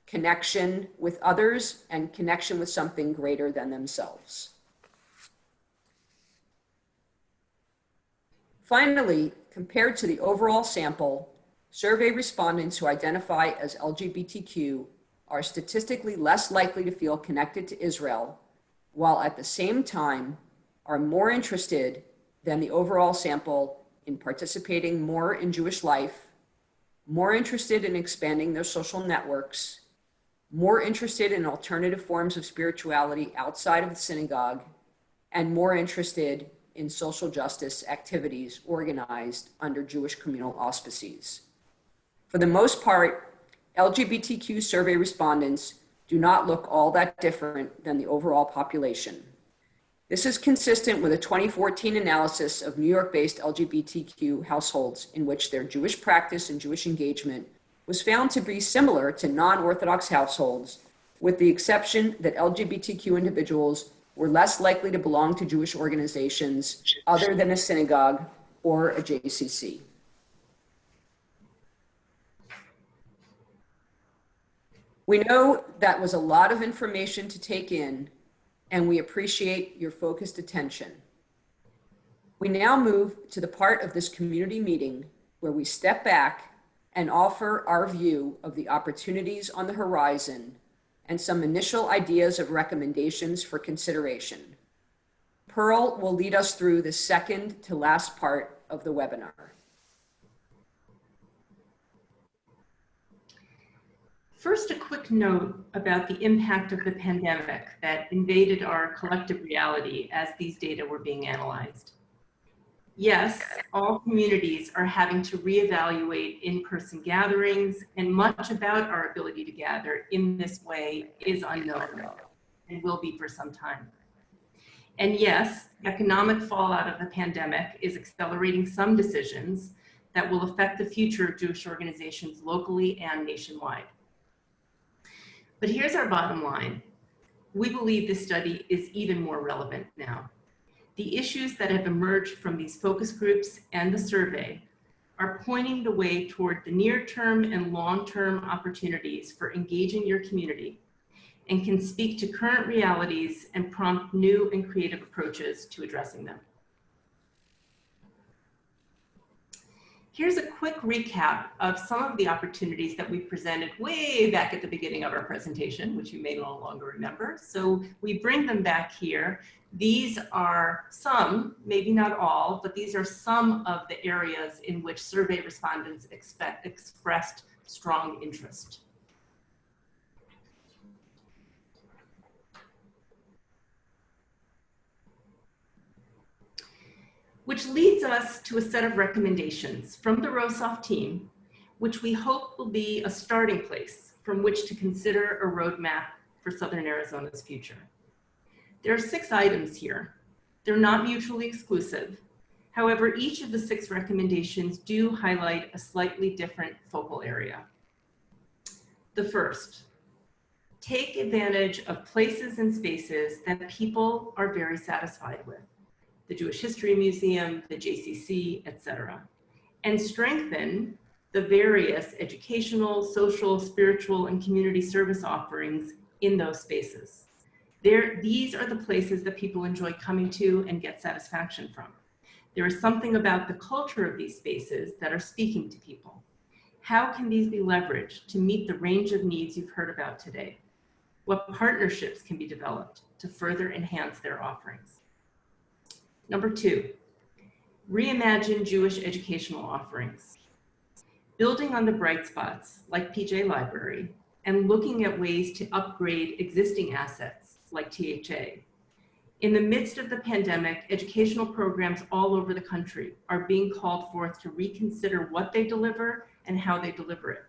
connection with others, and connection with something greater than themselves. Finally, compared to the overall sample, survey respondents who identify as LGBTQ are statistically less likely to feel connected to Israel, while at the same time are more interested than the overall sample in participating more in Jewish life, more interested in expanding their social networks, more interested in alternative forms of spirituality outside of the synagogue, and more interested in social justice activities organized under Jewish communal auspices. For the most part, LGBTQ survey respondents do not look all that different than the overall population. This is consistent with a 2014 analysis of New York-based LGBTQ households in which their Jewish practice and Jewish engagement was found to be similar to non-Orthodox households, with the exception that LGBTQ individuals were less likely to belong to Jewish organizations other than a synagogue or a JCC. We know that was a lot of information to take in, and we appreciate your focused attention. We now move to the part of this community meeting where we step back and offer our view of the opportunities on the horizon and some initial ideas of recommendations for consideration. Pearl will lead us through the second to last part of the webinar. First, a quick note about the impact of the pandemic that invaded our collective reality as these data were being analyzed. Yes, all communities are having to reevaluate in-person gatherings, and much about our ability to gather in this way is unknown and will be for some time. And yes, economic fallout of the pandemic is accelerating some decisions that will affect the future of Jewish organizations locally and nationwide. But here's our bottom line. We believe this study is even more relevant now. The issues that have emerged from these focus groups and the survey are pointing the way toward the near-term and long-term opportunities for engaging your community and can speak to current realities and prompt new and creative approaches to addressing them. Here's a quick recap of some of the opportunities that we presented way back at the beginning of our presentation, which you may no longer remember. So we bring them back here. These are some, maybe not all, but these are some of the areas in which survey respondents expressed strong interest. Which leads us to a set of recommendations from the Rosov team, which we hope will be a starting place from which to consider a roadmap for Southern Arizona's future. There are 6 items here. They're not mutually exclusive. However, each of the 6 recommendations do highlight a slightly different focal area. The first, take advantage of places and spaces that people are very satisfied with. The Jewish History Museum, the JCC, etc., and strengthen the various educational, social, spiritual, and community service offerings in those spaces. These are the places that people enjoy coming to and get satisfaction from. There is something about the culture of these spaces that are speaking to people. How can these be leveraged to meet the range of needs you've heard about today? What partnerships can be developed to further enhance their offerings? Number 2, reimagine Jewish educational offerings. Building on the bright spots like PJ Library and looking at ways to upgrade existing assets like THA. In the midst of the pandemic, educational programs all over the country are being called forth to reconsider what they deliver and how they deliver it.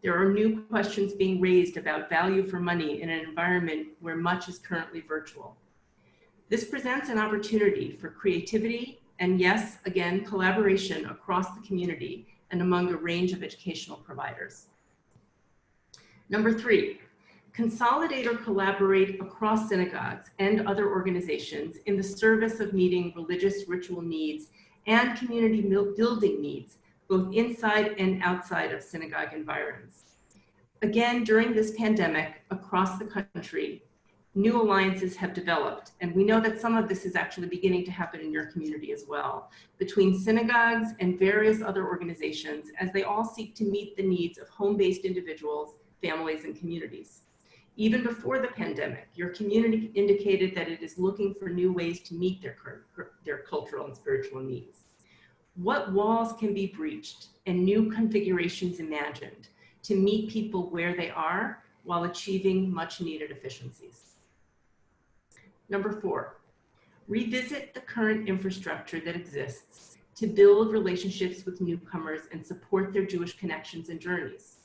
There are new questions being raised about value for money in an environment where much is currently virtual. This presents an opportunity for creativity and, yes, again, collaboration across the community and among a range of educational providers. Number 3, consolidate or collaborate across synagogues and other organizations in the service of meeting religious ritual needs and community building needs, both inside and outside of synagogue environs. Again, during this pandemic, across the country, new alliances have developed, and we know that some of this is actually beginning to happen in your community as well, between synagogues and various other organizations as they all seek to meet the needs of home-based individuals, families, and communities. Even before the pandemic, your community indicated that it is looking for new ways to meet their cultural and spiritual needs. What walls can be breached and new configurations imagined to meet people where they are while achieving much needed efficiencies? Number 4, revisit the current infrastructure that exists to build relationships with newcomers and support their Jewish connections and journeys,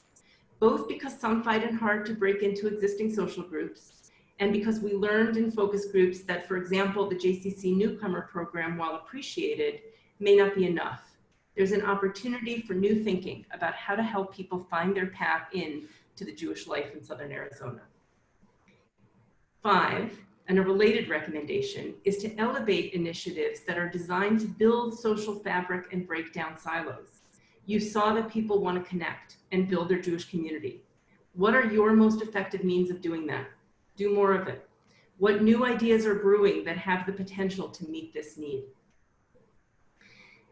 both because some find it hard to break into existing social groups And because we learned in focus groups that, for example, the JCC newcomer program, while appreciated, may not be enough. There's an opportunity for new thinking about how to help people find their path in to the Jewish life in Southern Arizona. 5, and a related recommendation, is to elevate initiatives that are designed to build social fabric and break down silos. You saw that people want to connect and build their Jewish community. What are your most effective means of doing that? Do more of it. What new ideas are brewing that have the potential to meet this need?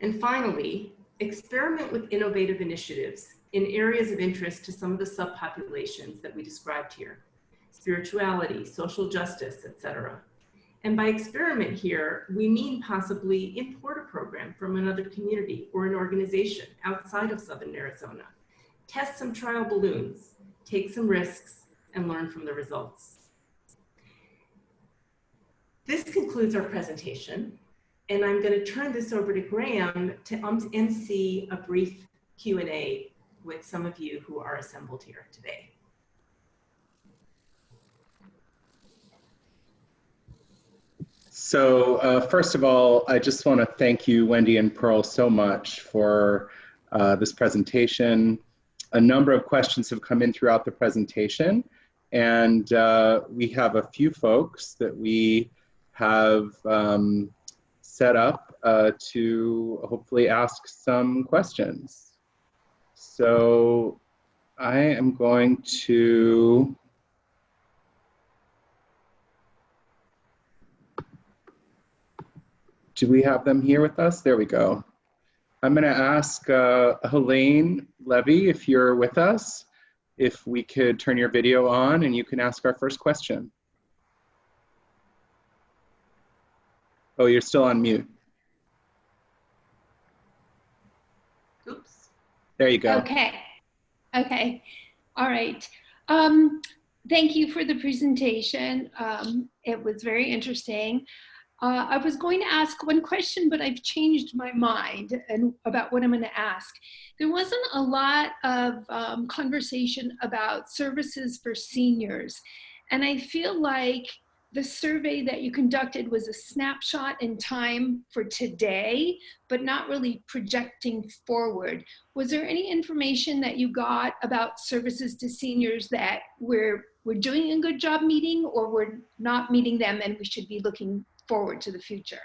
And finally, experiment with innovative initiatives in areas of interest to some of the subpopulations that we described here: spirituality, social justice, etc. And by experiment here, we mean possibly import a program from another community or an organization outside of Southern Arizona. Test some trial balloons, take some risks, and learn from the results. This concludes our presentation, and I'm going to turn this over to Graham to MC a brief Q&A with some of you who are assembled here today. So first of all, I just want to thank you, Wendy and Pearl, so much for this presentation. A number of questions have come in throughout the presentation, and we have a few folks that we have set up to hopefully ask some questions. So I am going to do we have them here with us? There we go. I'm going to ask Helene Levy, if you're with us, if we could turn your video on and you can ask our first question. Oh, you're still on mute. Oops. There you go. Okay. Okay. All right. Thank you for the presentation. It was very interesting. I was going to ask one question, but I've changed my mind about what I'm going to ask. There wasn't a lot of conversation about services for seniors. And I feel like the survey that you conducted was a snapshot in time for today, but not really projecting forward. Was there any information that you got about services to seniors that we're doing a good job meeting, or we're not meeting them and we should be looking forward to the future?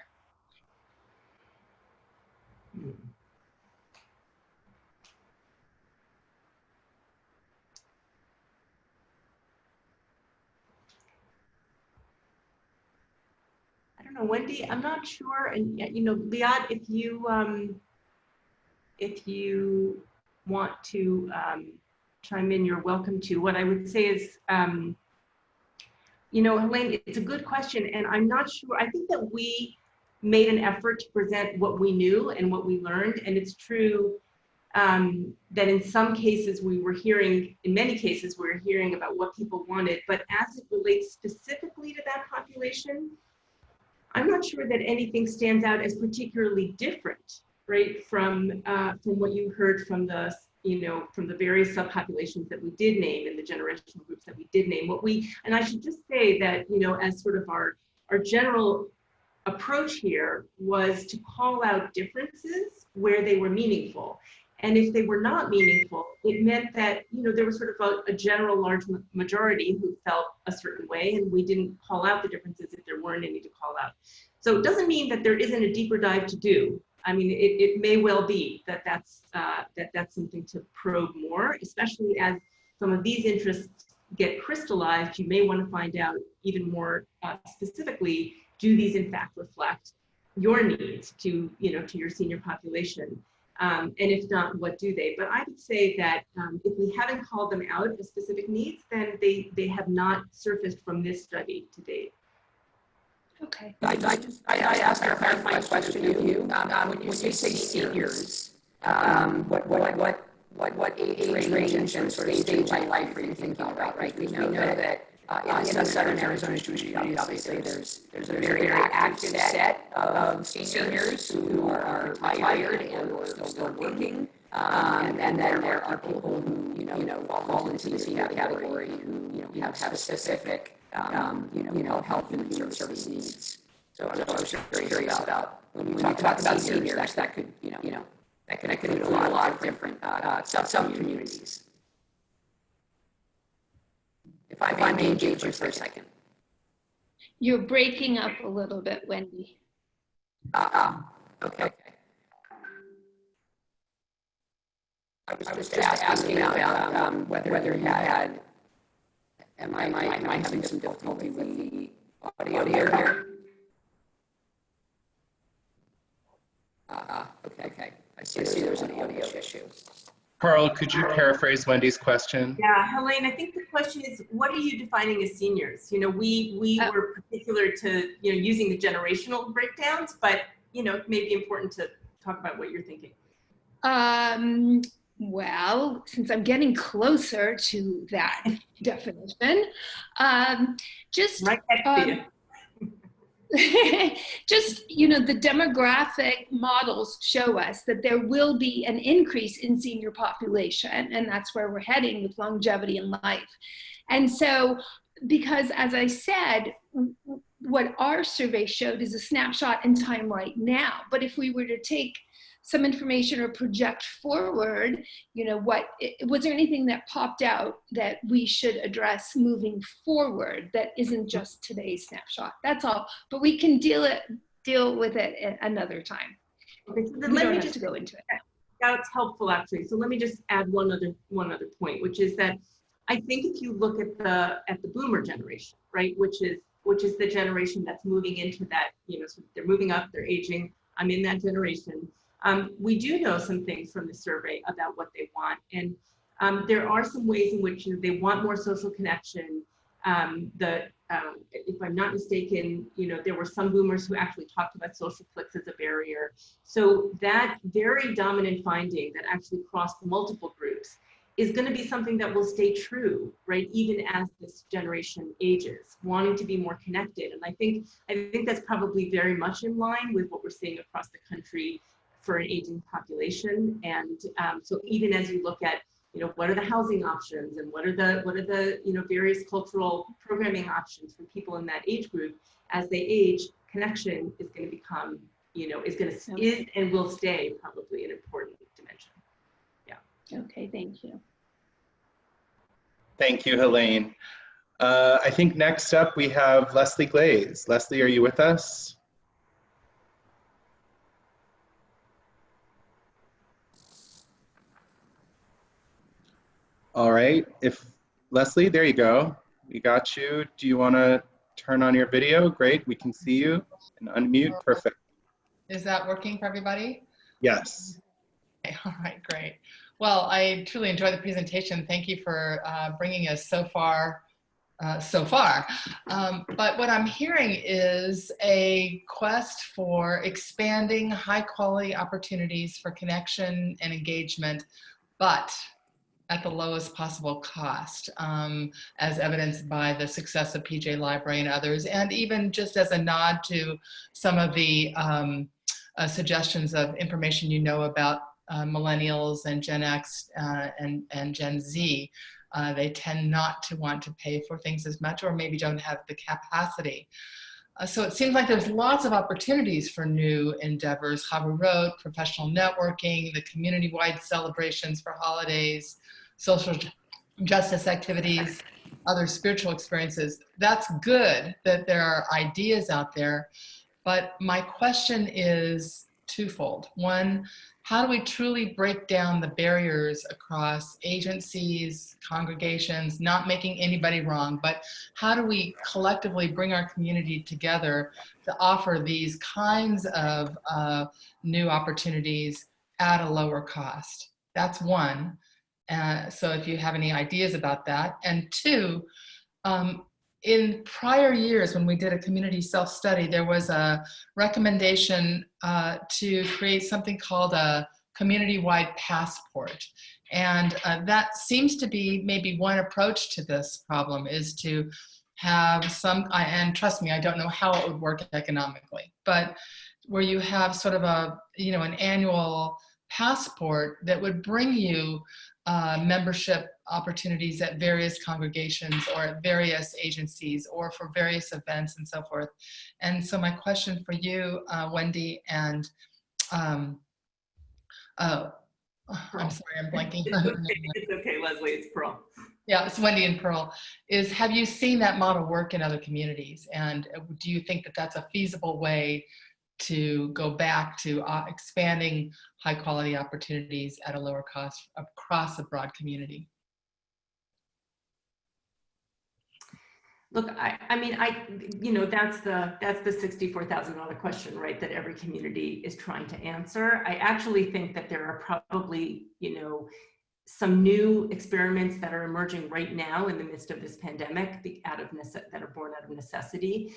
I don't know, Wendy, I'm not sure. And you know, Liad, if you want to chime in, you're welcome to. What I would say is, you know, Helene, it's a good question, and I'm not sure. I think that we made an effort to present what we knew and what we learned, and it's true that in some cases we were hearing, in many cases we were hearing about what people wanted, but as it relates specifically to that population, I'm not sure that anything stands out as particularly different, right, from what you heard from the, you know, from the various subpopulations that we did name and the generational groups that we did name. And I should just say that, you know, as sort of our general approach here was to call out differences where they were meaningful. And if they were not meaningful, it meant that, you know, there was sort of a general large majority who felt a certain way, and we didn't call out the differences if there weren't any to call out. So it doesn't mean that there isn't a deeper dive to do. I mean, it may well be that that's something to probe more, especially as some of these interests get crystallized. You may want to find out even more specifically, do these in fact reflect your needs to, you know, to your senior population? And if not, what do they? But I would say that if we haven't called them out as specific needs, then they have not surfaced from this study to date. Okay. I asked a clarifying question of you. When you say seniors, what age range and sort of stage in life are you thinking about? Right? We know that in Southern Arizona Jewish community, obviously, there's a very active set of seniors who are retired and or still working. And then there are people who, fall into the senior category who, have specific, health and service needs. So I was curious about when we talk about seniors, that could, that could include a lot of different sub-communities. If I may engage you for a second. You're breaking up a little bit, Wendy. Okay. I was just asking about whether you had, am I having some difficulty with the audio here? Okay. I see there's an audio issue. Carl, could you paraphrase Wendy's question? Yeah, Helene, I think the question is, what are you defining as seniors? We were particular to, using the generational breakdowns, but, it may be important to talk about what you're thinking. Well, since I'm getting closer to that definition, just right next to you. just, the demographic models show us that there will be an increase in senior population, and that's where we're heading with longevity in life. And so, because as I said, what our survey showed is a snapshot in time right now. But if we were to take some information or project forward, was there anything that popped out that we should address moving forward that isn't just today's snapshot? That's all, but we can deal with it at another time. Okay, so then we let don't me have just to go into it. That's helpful, actually. So let me just add one other point, which is that I think if you look at the boomer generation, right, which is the generation that's moving into that, so they're moving up, they're aging. I'm in that generation. We do know some things from the survey about what they want, and there are some ways in which they want more social connection. If I'm not mistaken, there were some boomers who actually talked about social cliques as a barrier. So that very dominant finding that actually crossed multiple groups is going to be something that will stay true, right? Even as this generation ages, wanting to be more connected. And I think that's probably very much in line with what we're seeing across the country for an aging population. And so even as you look at, what are the housing options and what are the various cultural programming options for people in that age group, as they age, connection is going to become, is and will stay probably an important dimension. Yeah. Okay, thank you. Thank you, Helene. I think next up we have Leslie Glaze. Leslie, are you with us? All right, Leslie, there you go. We got you. Do you want to turn on your video? Great, we can see you. And unmute, perfect. Is that working for everybody? Yes. Okay, all right, great. Well, I truly enjoyed the presentation. Thank you for bringing us so far. But what I'm hearing is a quest for expanding high quality opportunities for connection and engagement, but at the lowest possible cost, as evidenced by the success of PJ Library and others, and even just as a nod to some of the suggestions of information about millennials and Gen X and Gen Z. They tend not to want to pay for things as much, or maybe don't have the capacity. So it seems like there's lots of opportunities for new endeavors: Haru Road, professional networking, the community-wide celebrations for holidays, social justice activities, other spiritual experiences. That's good that there are ideas out there, but my question is twofold. One, how do we truly break down the barriers across agencies, congregations, not making anybody wrong, but how do we collectively bring our community together to offer these kinds of new opportunities at a lower cost? That's one. So if you have any ideas about that. And two, in prior years, when we did a community self-study, there was a recommendation to create something called a community-wide passport. And that seems to be maybe one approach to this problem, is to have some, and trust me, I don't know how it would work economically, but where you have sort of a, an annual passport that would bring you membership opportunities at various congregations or at various agencies or for various events and so forth. And so my question for you, Wendy, and I'm sorry, I'm blanking. It's okay, Leslie, it's Pearl. Yeah, it's Wendy and Pearl. Have you seen that model work in other communities? And do you think that that's a feasible way to go back to expanding high quality opportunities at a lower cost across a broad community? Look, I mean, that's the $64,000 question, right? That every community is trying to answer. I actually think that there are probably, some new experiments that are emerging right now in the midst of this pandemic that are born out of necessity,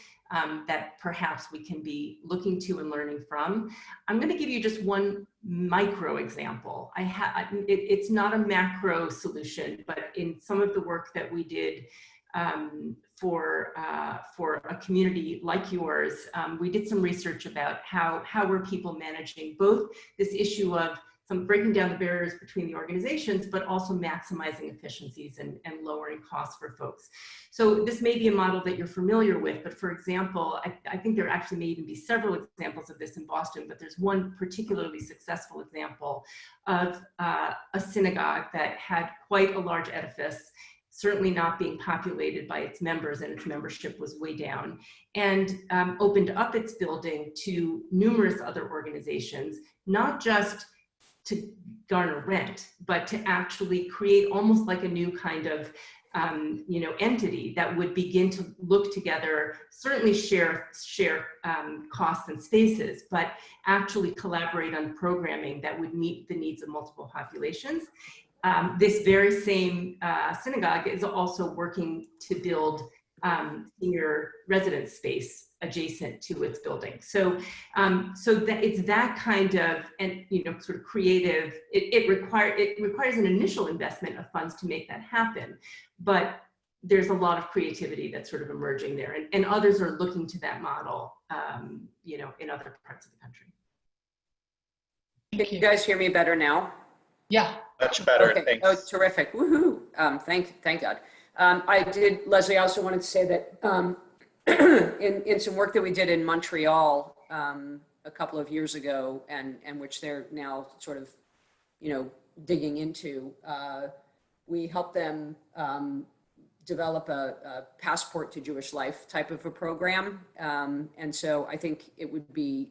that perhaps we can be looking to and learning from. I'm going to give you just one micro example. It's not a macro solution, but in some of the work that we did for a community like yours, we did some research about how were people managing both this issue of some breaking down the barriers between the organizations, but also maximizing efficiencies and lowering costs for folks. So this may be a model that you're familiar with, but for example, I think there actually may even be several examples of this in Boston, but there's one particularly successful example of a synagogue that had quite a large edifice, certainly not being populated by its members, and its membership was way down, and opened up its building to numerous other organizations, not just to garner rent, but to actually create almost like a new kind of entity that would begin to look together, certainly share costs and spaces, but actually collaborate on programming that would meet the needs of multiple populations. This very same synagogue is also working to build senior residence space adjacent to its building. So that it's that kind of, and sort of creative. It requires an initial investment of funds to make that happen, but there's a lot of creativity that's sort of emerging there, and others are looking to that model, in other parts of the country. Can you guys hear me better now? Yeah. Much better, okay. thanks. Oh, terrific, woohoo, thank God. Leslie, I also wanted to say that in some work that we did in Montreal a couple of years ago, and which they're now sort of, digging into, we helped them develop a passport to Jewish life type of a program. And so I think it would be,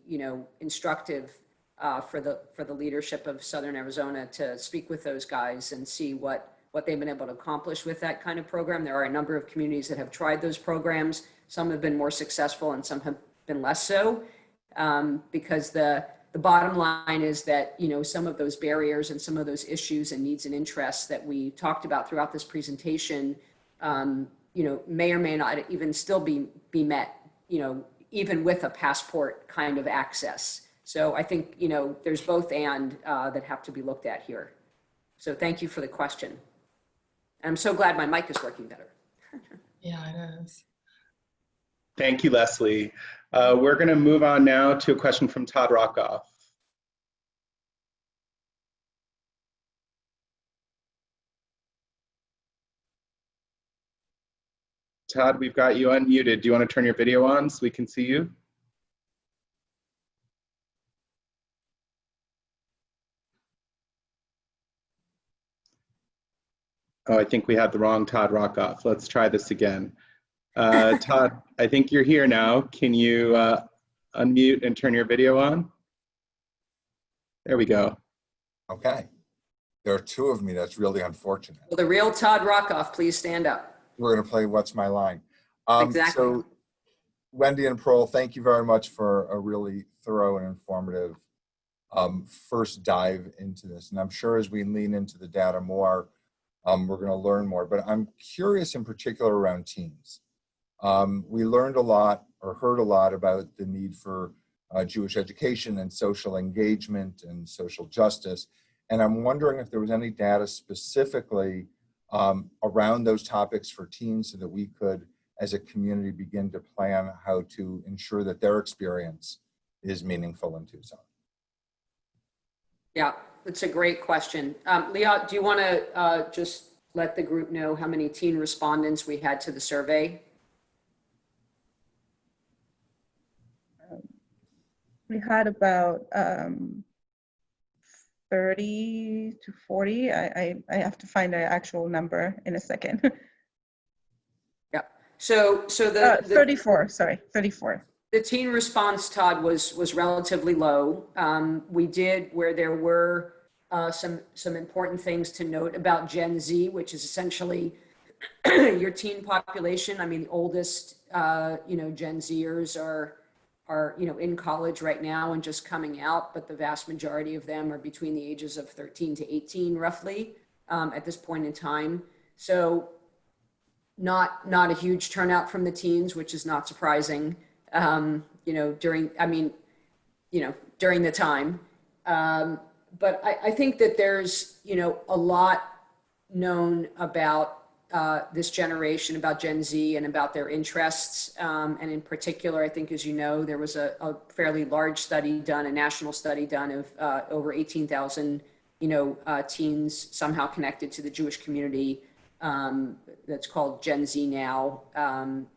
instructive for the leadership of Southern Arizona to speak with those guys and see what they've been able to accomplish with that kind of program. There are a number of communities that have tried those programs. Some have been more successful and some have been less so, because the bottom line is that, some of those barriers and some of those issues and needs and interests that we talked about throughout this presentation, may or may not even still be met, even with a passport kind of access. So I think, there's both and that have to be looked at here. So thank you for the question. And I'm so glad my mic is working better. Yeah, it is. Thank you, Leslie. We're going to move on now to a question from Todd Rockoff. Todd, we've got you unmuted. Do you want to turn your video on so we can see you? Oh, I think we had the wrong Todd Rockoff. Let's try this again. Todd, I think you're here now. Can you unmute and turn your video on? There we go. Okay. There are two of me. That's really unfortunate. Well, the real Todd Rockoff, please stand up. We're going to play What's My Line? Exactly. So, Wendy and Pearl, thank you very much for a really thorough and informative first dive into this. And I'm sure as we lean into the data more, we're going to learn more. But I'm curious in particular around teens. We learned a lot or heard a lot about the need for Jewish education and social engagement and social justice. And I'm wondering if there was any data specifically around those topics for teens so that we could as a community begin to plan how to ensure that their experience is meaningful in Tucson? Yeah, it's a great question. Leah, do you want to just let the group know how many teen respondents we had to the survey? We had about 30 to 40. I have to find the actual number in a second. Yeah. So the 34. Sorry, 34. The teen response, Todd, was relatively low. We did, where there were some important things to note about Gen Z, which is essentially your teen population. I mean, the oldest, Gen Zers are in college right now and just coming out, but the vast majority of them are between the ages of 13 to 18, roughly, at this point in time. So not a huge turnout from the teens, which is not surprising. During the time. But I think that there's, a lot known about this generation, about Gen Z and about their interests. And in particular, I think, as you know, there was a fairly large study done, a national study done of over 18,000, teens somehow connected to the Jewish community. That's called Gen Z Now,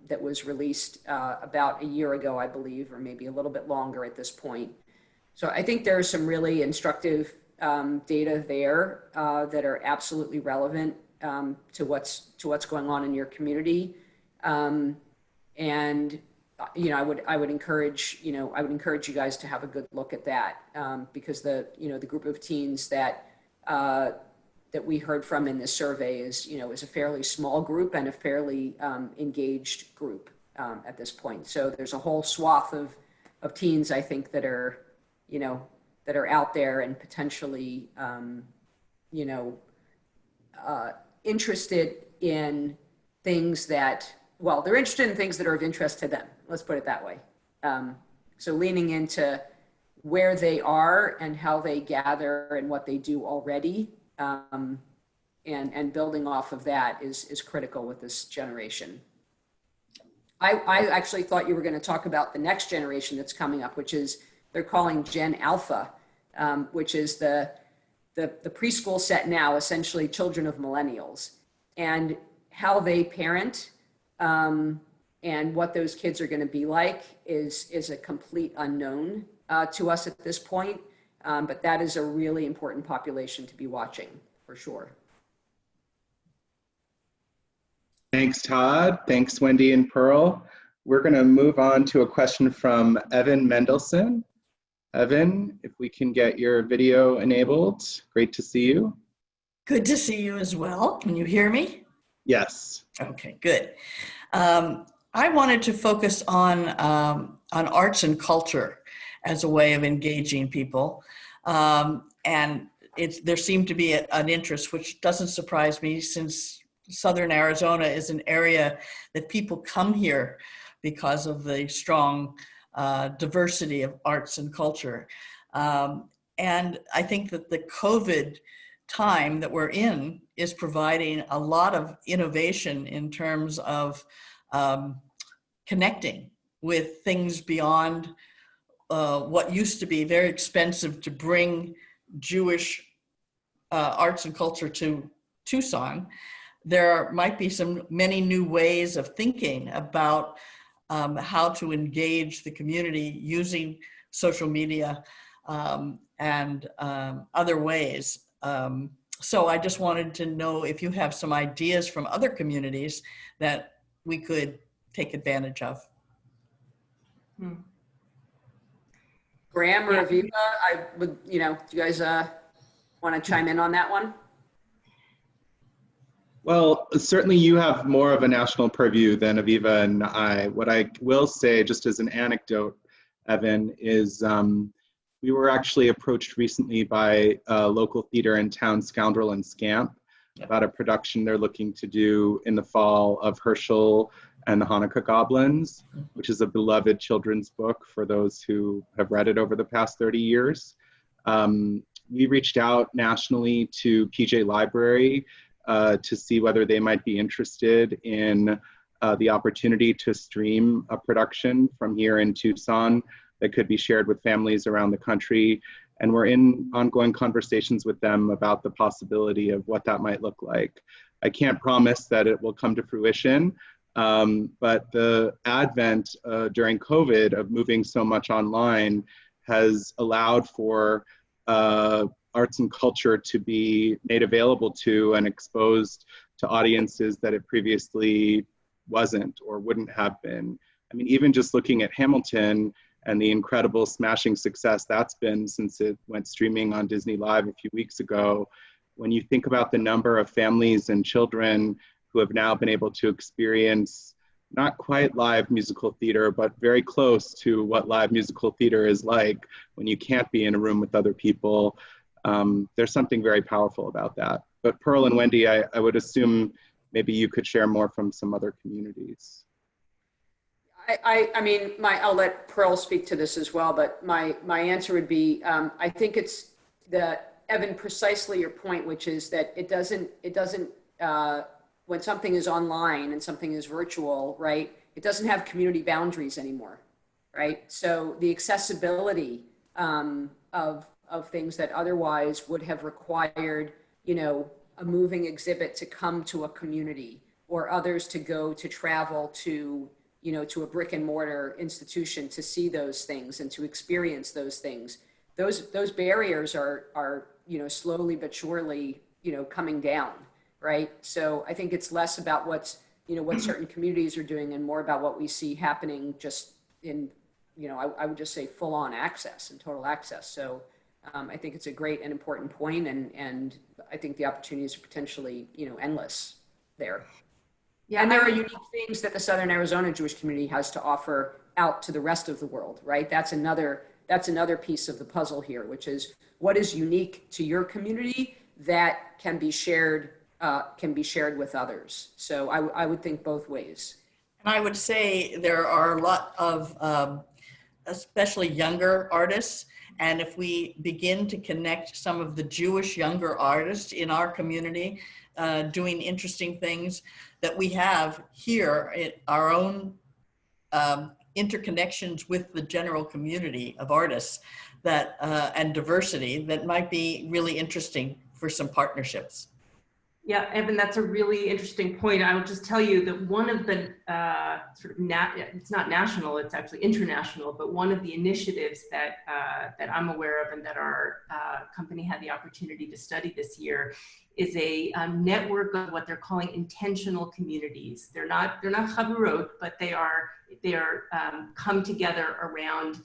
that was released about a year ago, I believe, or maybe a little bit longer at this point. So I think there's some really instructive data there that are absolutely relevant to what's going on in your community. And I would encourage you guys to have a good look at that, because the group of teens that we heard from in this survey is a fairly small group and a fairly engaged group at this point. So there's a whole swath of teens, I think, that are out there and potentially, interested in things that, they're interested in things that are of interest to them. Let's put it that way. So leaning into where they are and how they gather and what they do already, and building off of that is critical with this generation. I actually thought you were going to talk about the next generation that's coming up, which is they're calling Gen Alpha, which is the preschool set now, essentially children of millennials, and how they parent and what those kids are going to be like is a complete unknown to us at this point. But that is a really important population to be watching, for sure. Thanks, Todd. Thanks, Wendy and Pearl. We're going to move on to a question from Evan Mendelson. Evan, if we can get your video enabled, great to see you. Good to see you as well. Can you hear me? Yes. Okay, good. I wanted to focus on arts and culture as a way of engaging people. And there seemed to be an interest, which doesn't surprise me, since Southern Arizona is an area that people come here because of the strong diversity of arts and culture. And I think that the COVID time that we're in is providing a lot of innovation in terms of connecting with things beyond what used to be very expensive to bring Jewish arts and culture to Tucson. There might be many new ways of thinking about how to engage the community using social media and other ways. So I just wanted to know if you have some ideas from other communities that we could take advantage of. Graham or Aviva, I would, do you guys want to chime in on that one? Well, certainly you have more of a national purview than Aviva and I. What I will say, just as an anecdote, Evan, is we were actually approached recently by a local theater in town, Scoundrel and Scamp, about a production they're looking to do in the fall of Herschel and the Hanukkah Goblins, which is a beloved children's book for those who have read it over the past 30 years. We reached out nationally to PJ Library to see whether they might be interested in the opportunity to stream a production from here in Tucson that could be shared with families around the country. And we're in ongoing conversations with them about the possibility of what that might look like. I can't promise that it will come to fruition, but the advent during COVID of moving so much online has allowed for arts and culture to be made available to and exposed to audiences that it previously wasn't or wouldn't have been. I mean, even just looking at Hamilton and the incredible smashing success that's been since it went streaming on Disney Live a few weeks ago, when you think about the number of families and children who have now been able to experience not quite live musical theater, but very close to what live musical theater is like when you can't be in a room with other people, there's something very powerful about that. But Pearl and Wendy, I would assume maybe you could share more from some other communities. I mean, I'll let Pearl speak to this as well, but my answer would be, I think it's Evan, precisely your point, which is that it doesn't, when something is online and something is virtual, right, it doesn't have community boundaries anymore, right? So the accessibility of things that otherwise would have required, you know, a moving exhibit to come to a community or others to go to travel to, you know, to a brick and mortar institution to see those things and to experience those things. Those barriers are, you know, slowly but surely, you know, coming down, right? So I think it's less about what's, you know, what certain communities are doing and more about what we see happening just in, you know, I would just say full on access and total access. So I think it's a great and important point, and I think the opportunities are potentially, you know, endless there. Yeah, and there are unique things that the Southern Arizona Jewish community has to offer out to the rest of the world, right? That's another piece of the puzzle here, which is what is unique to your community that can be shared with others. So I would think both ways. And I would say there are a lot of, especially younger artists. And if we begin to connect some of the Jewish younger artists in our community, doing interesting things that we have here in our own interconnections with the general community of artists that and diversity, that might be really interesting for some partnerships. Yeah, Evan, that's a really interesting point. I will just tell you that one of the it's not national, it's actually international, but one of the initiatives that I'm aware of and that our company had the opportunity to study this year is a network of what they're calling intentional communities. They're not chavurot, but they are come together around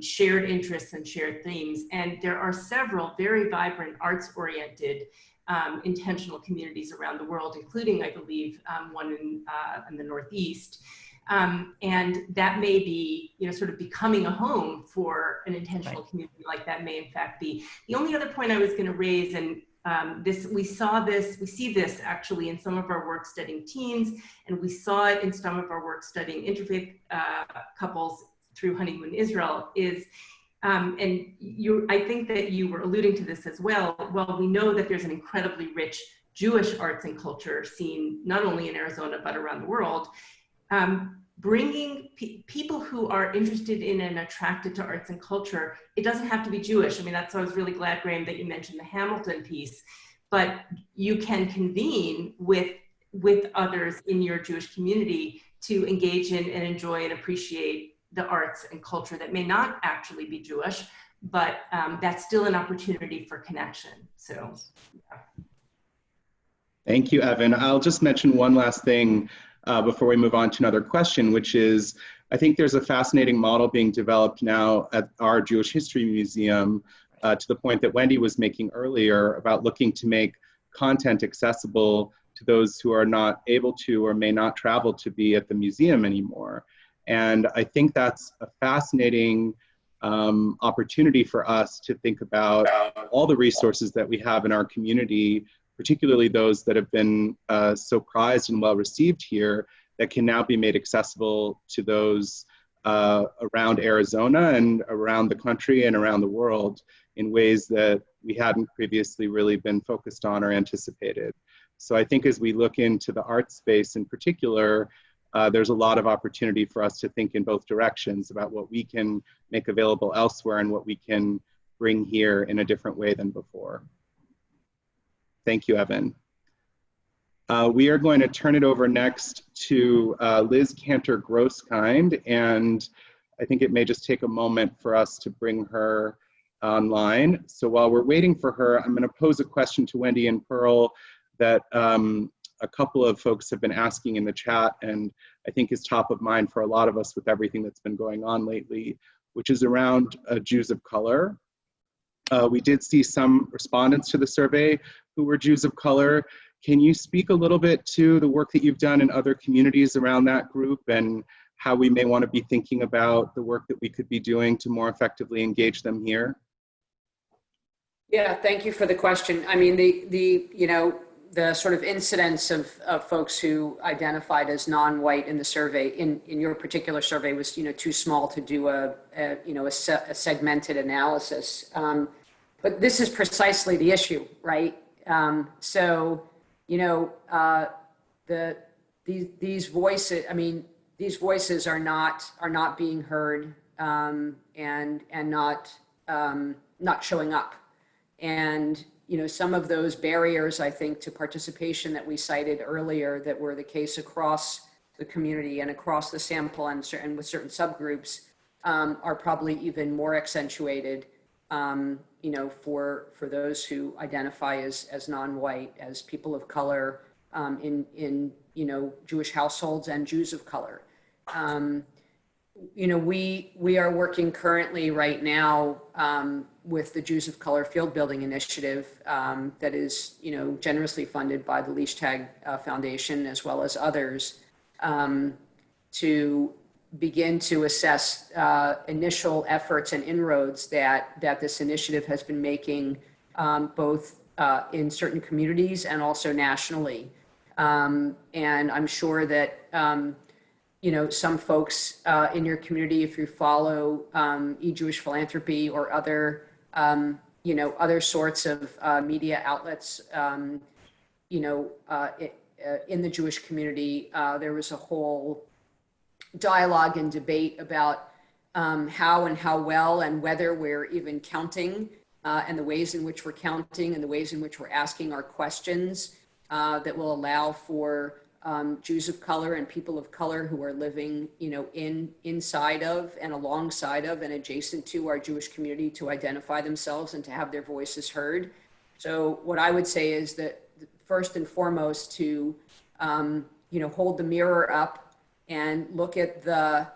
shared interests and shared themes. And there are several very vibrant arts-oriented intentional communities around the world, including, I believe, one in the Northeast. And that may be, you know, sort of becoming a home for an intentional community like that may in fact be. The only other point I was going to raise, and we see this actually in some of our work studying teens, and we saw it in some of our work studying interfaith couples through Honeymoon Israel, is and I think that you were alluding to this as well. Well, we know that there's an incredibly rich Jewish arts and culture scene, not only in Arizona, but around the world. Bringing people who are interested in and attracted to arts and culture, it doesn't have to be Jewish. I mean, that's why I was really glad, Graham, that you mentioned the Hamilton piece, but you can convene with others in your Jewish community to engage in and enjoy and appreciate the arts and culture that may not actually be Jewish, but that's still an opportunity for connection. So, yeah. Thank you, Evan. I'll just mention one last thing before we move on to another question, which is, I think there's a fascinating model being developed now at our Jewish History Museum to the point that Wendy was making earlier about looking to make content accessible to those who are not able to or may not travel to be at the museum anymore. And I think that's a fascinating opportunity for us to think about all the resources that we have in our community, particularly those that have been so prized and well received here, that can now be made accessible to those around Arizona and around the country and around the world in ways that we hadn't previously really been focused on or anticipated. So I think as we look into the art space in particular, there's a lot of opportunity for us to think in both directions about what we can make available elsewhere and what we can bring here in a different way than before. Thank you, Evan. We are going to turn it over next to Liz Cantor-Grosskind, and I think it may just take a moment for us to bring her online. So while we're waiting for her, I'm going to pose a question to Wendy and Pearl that a couple of folks have been asking in the chat, and I think is top of mind for a lot of us with everything that's been going on lately, which is around Jews of color. We did see some respondents to the survey who were Jews of color. Can you speak a little bit to the work that you've done in other communities around that group and how we may want to be thinking about the work that we could be doing to more effectively engage them here? Yeah, thank you for the question. I mean, the sort of incidence of folks who identified as non-white in the survey, in your particular survey, was too small to do a segmented analysis. But this is precisely the issue, right? These voices. I mean, these voices are not being heard and not showing up. And some of those barriers, I think, to participation that we cited earlier that were the case across the community and across the sample and with certain subgroups are probably even more accentuated, for those who identify as non-white, as people of color in Jewish households and Jews of color. We are working currently right now with the Jews of Color Field Building Initiative that is, generously funded by the Leishtag Foundation as well as others to begin to assess initial efforts and inroads that this initiative has been making both in certain communities and also nationally. And I'm sure that some folks in your community, if you follow e-Jewish philanthropy or other, other sorts of media outlets, in the Jewish community, there was a whole dialogue and debate about how well and whether we're even counting and the ways in which we're counting and the ways in which we're asking our questions that will allow for Jews of color and people of color who are living, inside of and alongside of and adjacent to our Jewish community to identify themselves and to have their voices heard. So what I would say is that first and foremost to, hold the mirror up and look at the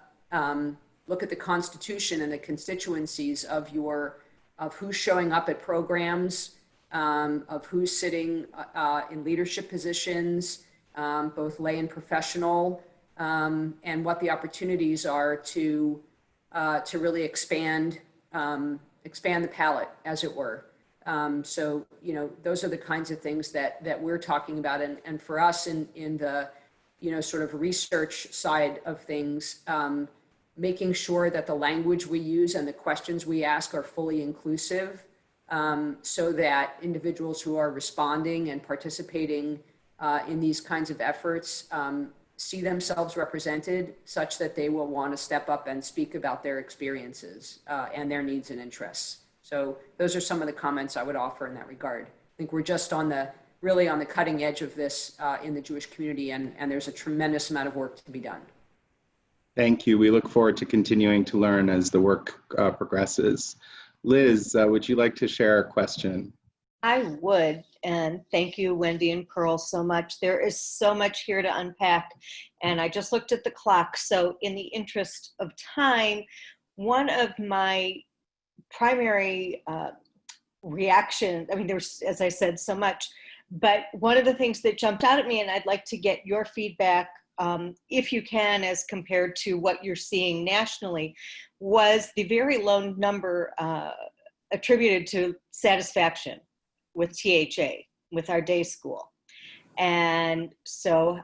Constitution and the constituencies of who's showing up at programs, of who's sitting in leadership positions, both lay and professional, and what the opportunities are to really expand the palette, as it were. So those are the kinds of things that we're talking about, and for us in the sort of research side of things, making sure that the language we use and the questions we ask are fully inclusive, so that individuals who are responding and participating in these kinds of efforts see themselves represented such that they will want to step up and speak about their experiences and their needs and interests. So those are some of the comments I would offer in that regard. I think we're just really on the cutting edge of this in the Jewish community, and there's a tremendous amount of work to be done. Thank you. We look forward to continuing to learn as the work progresses. Liz, would you like to share a question? I would, and thank you, Wendy and Pearl, so much. There is so much here to unpack, and I just looked at the clock. So in the interest of time, one of my primary reactions, I mean, there's, as I said, so much, but one of the things that jumped out at me, and I'd like to get your feedback, if you can, as compared to what you're seeing nationally, was the very low number attributed to satisfaction with THA, with our day school. And so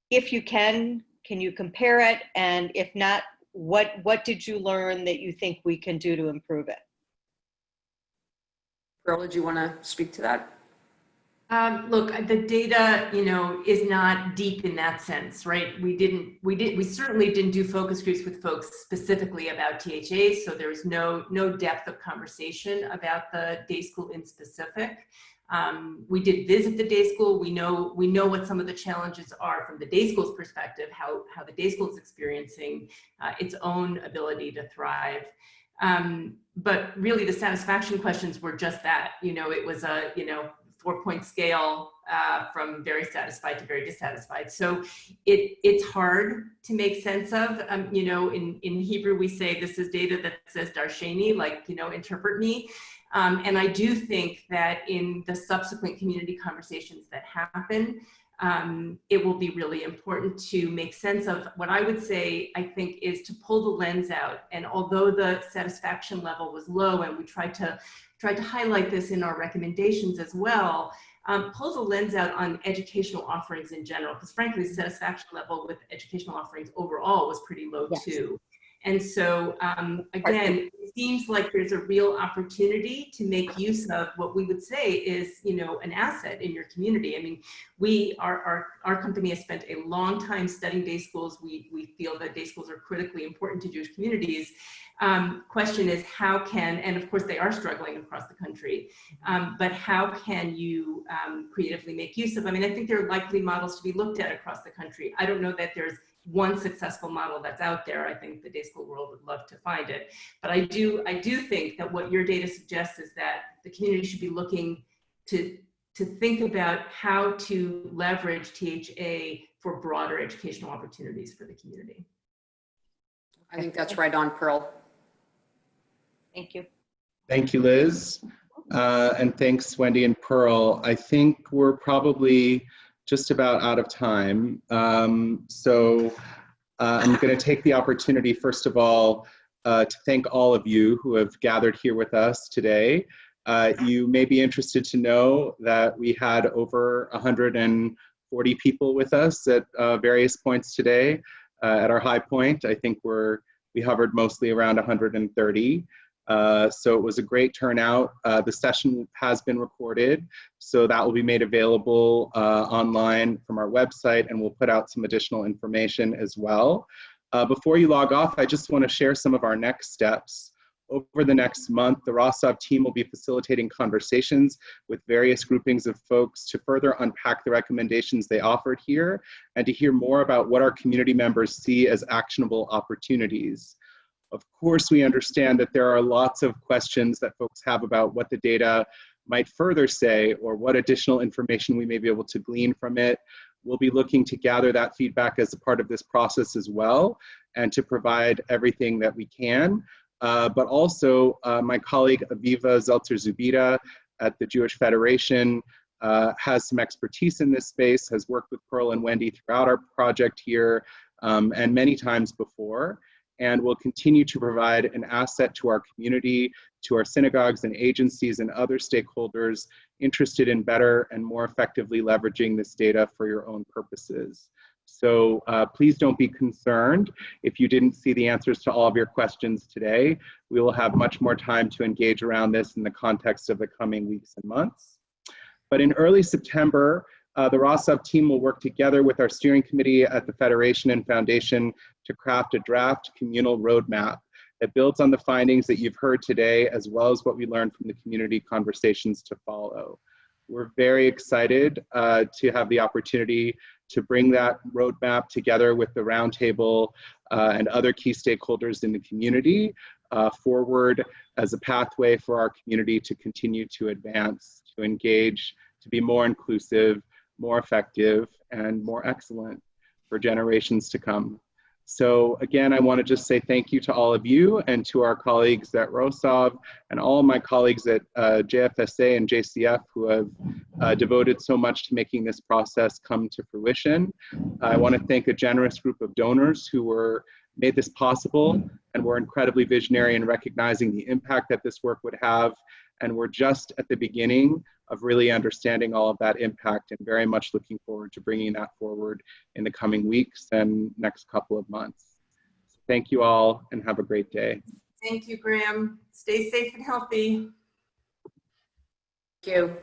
if you can you compare it? And if not, what did you learn that you think we can do to improve it? Pearl, did you want to speak to that? Look, the data, is not deep in that sense, right? We certainly didn't do focus groups with folks specifically about THA, so there's no depth of conversation about the day school in specific. We did visit the day school. We know what some of the challenges are from the day school's perspective, how the day school is experiencing its own ability to thrive. But really the satisfaction questions were just that, it was a, 4-point scale from very satisfied to very dissatisfied. So it's hard to make sense of. In Hebrew we say this is data that says darsheni, like, interpret me. And I do think that in the subsequent community conversations that happen, it will be really important to make sense of what I would say, I think, is to pull the lens out. And although the satisfaction level was low, and we tried to highlight this in our recommendations as well, pull the lens out on educational offerings in general, because frankly, the satisfaction level with educational offerings overall was pretty low too. And so, again, it seems like there's a real opportunity to make use of what we would say is, an asset in your community. I mean, our company has spent a long time studying day schools. We feel that day schools are critically important to Jewish communities. Question is how can, and of course they are struggling across the country, but how can you creatively make use of, I think there are likely models to be looked at across the country. I don't know that there's one successful model that's out there. I think the day school world would love to find it. But I do think that what your data suggests is that the community should be looking to think about how to leverage THA for broader educational opportunities for the community. I think that's right on, Pearl. Thank you. Thank you, Liz. And thanks, Wendy and Pearl. I think we're probably just about out of time. So I'm going to take the opportunity, first of all, to thank all of you who have gathered here with us today. You may be interested to know that we had over 140 people with us at various points today. At our high point, I think we hovered mostly around 130. So it was a great turnout. The session has been recorded, so that will be made available online from our website, and we'll put out some additional information as well. Before you log off, I just want to share some of our next steps. Over the next month, the Rosov team will be facilitating conversations with various groupings of folks to further unpack the recommendations they offered here and to hear more about what our community members see as actionable opportunities. Of course, we understand that there are lots of questions that folks have about what the data might further say or what additional information we may be able to glean from it. We'll be looking to gather that feedback as a part of this process as well and to provide everything that we can. But also, my colleague Aviva Zeltzer-Zubida at the Jewish Federation has some expertise in this space, has worked with Pearl and Wendy throughout our project here and many times before. And will continue to provide an asset to our community, to our synagogues and agencies and other stakeholders interested in better and more effectively leveraging this data for your own purposes. So please don't be concerned if you didn't see the answers to all of your questions today. We will have much more time to engage around this in the context of the coming weeks and months. But in early September, the Rosov team will work together with our steering committee at the Federation and Foundation to craft a draft communal roadmap that builds on the findings that you've heard today, as well as what we learned from the community conversations to follow. We're very excited to have the opportunity to bring that roadmap together with the roundtable and other key stakeholders in the community forward as a pathway for our community to continue to advance, to engage, to be more inclusive, more effective, and more excellent for generations to come. So again, I want to just say thank you to all of you and to our colleagues at Rosov and all my colleagues at JFSA and JCF who have devoted so much to making this process come to fruition. I want to thank a generous group of donors who made this possible and were incredibly visionary in recognizing the impact that this work would have. And we're just at the beginning of really understanding all of that impact and very much looking forward to bringing that forward in the coming weeks and next couple of months. Thank you all and have a great day. Thank you, Graham. Stay safe and healthy. you.